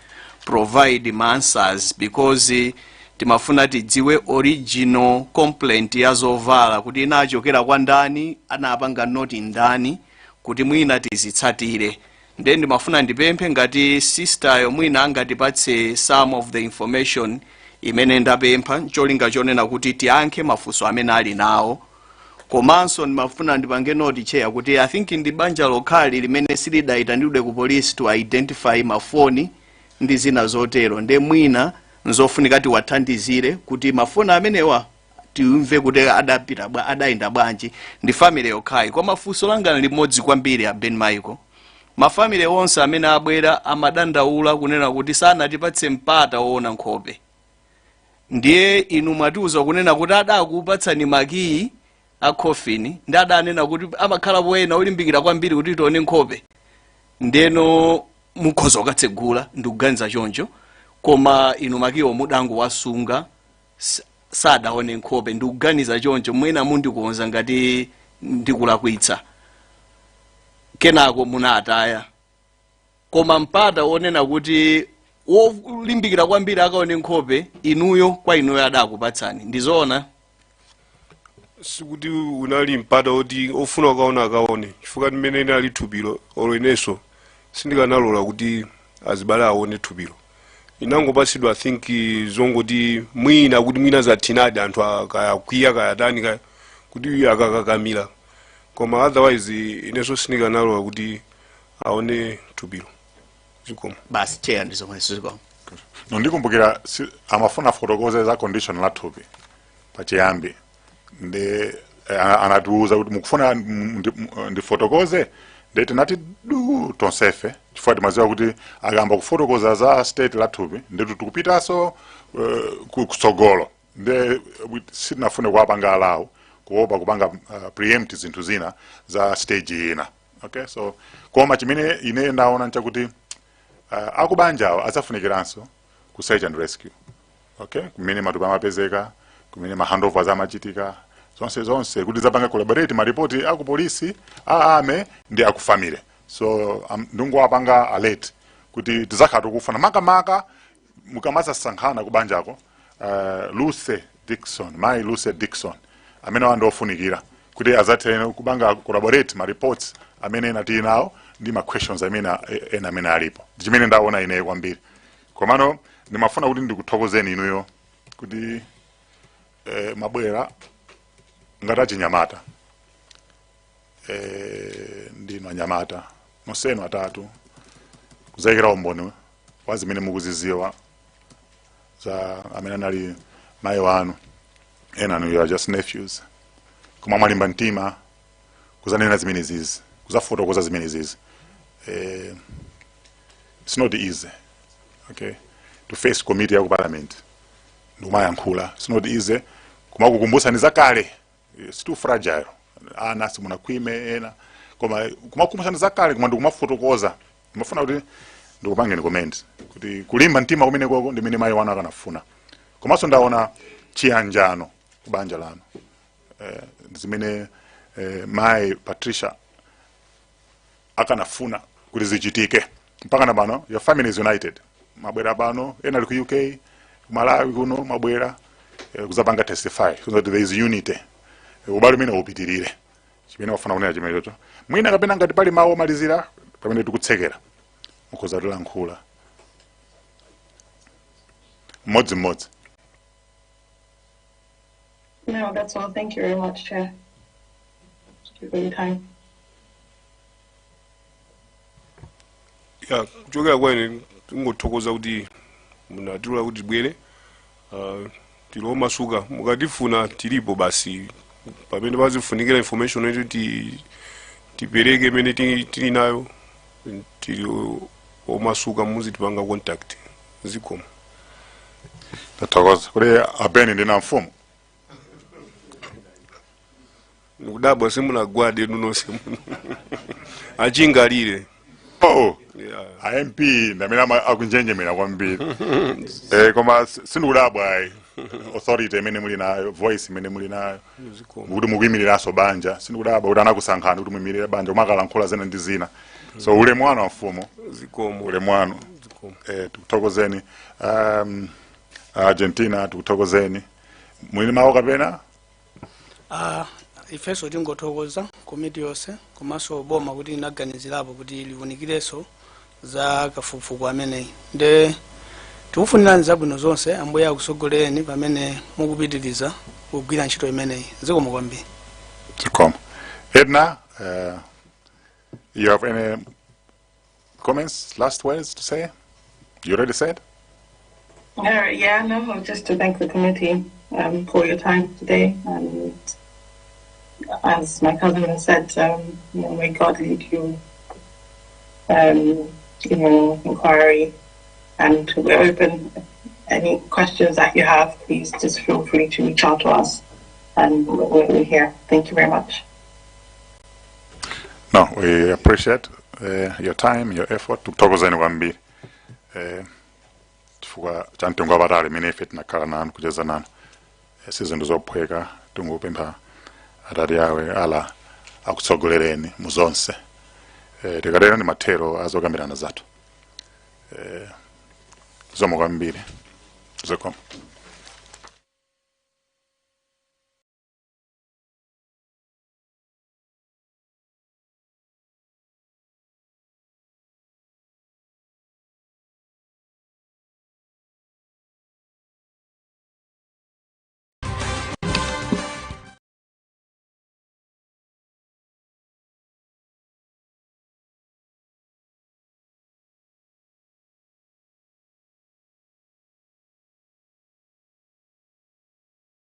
provide answers, because timafuna tidziwe original complaint ya zovala kuti inachokera kwa ndani, anapanga noti ndani, kuti mwina tizitsatire. Then ndimafuna ndipemphe ngati sister mwina angatipatse some of the information imene ndapempha, cholinga chonena kuti tiyankhe mafunso amene ali nawo. Komanso ndimafuna ndipange noti chair kuti I think ndi banja lokhali limene silidayitanidwe ku police to identify mafoni ndi zina zotero. Nde mwina nzofunika tiwathandizire kuti mafoni amenewa tiumve kuti adayenda bwanji, ndi family yokhayi. Kwa mafunso langa limodzi kwambiri a Ben Michael, mafamily onse amene abwera amadandaula kunena kuti sanatipatse mpata woona nkhope. Ndiye inu mwatiuza kunena kuti adakupatsani makiyi a coffin, ndi adanena kuti amakhala poena olimbikira kwambiri kuti tione nkhope. Ndeno mukhoza kukatsegula ndikuganiza choncho, koma inu makiwo mudango wasunga sadaone nkhope, ndikuganiza choncho mwina mundikuonza ngati ndikulakwitsa. Kenako munataya, koma mpata wonena kuti wolimbikira kwambiri akaone nkhope inuyo kwa inuyo adakupatsani, ndizoona? Sikuti unali mpata oti ofuna akaona akaone, chifukwa mmene inali thupilo olweneso sindikanalola kuti azibale aone thupilo. Inangopasidwa I think zongoti mwina kuti mwina zathinadi anthu akayakwiya kayatani kaya kuti akakakamira, koma otherwise ineso sindikanalola kuti aone thupilo. Zikomo basi chair ndizomwe zikomo. Ndikumbukira amafuna fotokoze za condition la thupi pachiyambi, ndi anatiuza kuti mukufuna ndifotokoze, ndeti nati du tonsefe chifukwa timaziwa kuti akamba kufotokoza za state la thupi nditu tikupitaso kutsogolo, nde sitinafune kuwapanga alawo kuopa kupanga preempt zinthu zina za stage ina. Okay, so koma chimene ine ndaona nchakuti akubanjawo asafunikiranso ku search and rescue. Okay, kumene matupi amapezeka, kumene mahandovers amachitika, zonse kuti zapanga collaborate maripoti aku polisi aame ndi akufamile. So ndungu apanga alert kuti tizakhala kufuna maka mukamaza sankhana kubanjako Luce Dixon, my Luce Dixon amene wandofunikira kuti azatene kubanga collaborate ma reports amene nati nawo ndi ma questions amene alipo. Chimene ndaona ine kwambiri. Komano ndimafuna kuti ndikuthokozeni inuyo kuti mabwera ngati Nyamata ndino Nyamata nosenu atatu kuzayikira umboni wazimene mukuziziwa za amene anali mayi wanu ena you are just nephews, koma mwalimba mtima kuzanena zimene zizi, kuzafotokoza zimene zizi. It's not easy, okay, to face committee ya ku parliament ndumayankhula. It's not easy kumakukumbusa ni zakale, it's too fragile, ana simuna kwime ena koma kumakukumbusa ni zakale koma ndikumafotokoza. Ndimafuna kuti ndikupangeni comment kuti kulimba mtima kumene kwako ndimene mayi wanu akanafuna. Komanso ndaona chiyanjano kubanja lanu zimene mayi Patricia akanafuna kuti zichitike mpaka na bano your family is united. Mabwera bano ena ali ku UK, Malawi kuno mabwera kuzapanga testify so that there is unity. Ubali mene upitirire chimene wafuna kunena chimene chocho mwina kapena ngati pali mawu malizira pamene tikutsekera mukoza tilankhula mmodzi. No, that's all. Thank you very much, Chair. Thank you for your time. Ya kuchokera kwene ngothokoza kuti munatula kuti bwere tilo masuka mukatifuna tilipo basi pamene pazifunikira information yetu tipereke mene tili nayo tilo omasuka muzitipanga contact. Zikomo tathokoza kuti abeni ndina mfumu nikudabwa simunagwade nonse achingalire. Yeah. IMP ndamene akunjenjemera kwambiri koma sindikudabwa ayi authority imene muli nayo, voice imene muli nayo kuti mukuyimiriranso banja. Sindikudabwa kuti anakusankhani kuti muyimirire banja kumakalankhula zina ndi zina. So ulemu wa mfumu. Zikomo ulemu wanu tikuthokozeni. Argentina tikuthokozeni mwini mawu kapena ifeso tingothokoza komiti yonse komanso boma kuti inaganizirapo kuti liwunikireso za kafukufuku ameneyi nde tikufunirani zabwino zonse ambuye akusogolereni pamene mukupitiriza kugwira ntchito imeneyi zikomo kwambiri. Zikomo. Edna, you have any comments, last words to say? You already said? No, just to thank the committee for your time today. And as my cousin has said, may God lead you in your inquiry. And we're open. Any questions that you have, please just feel free to reach out to us. And we're here. Thank you very much. No, we appreciate your time, your effort. Tukuthokozeni kwambiri. Chifukwa chantengo abatali mine ife tinakhala nanu kucheza nanu. Sizinto zophweka tungupempha atati yawe ala akutsogolereni muzonse. Tikatera ndi mathero azokambirana zathu. Zikomo kwambiri. Zikomo.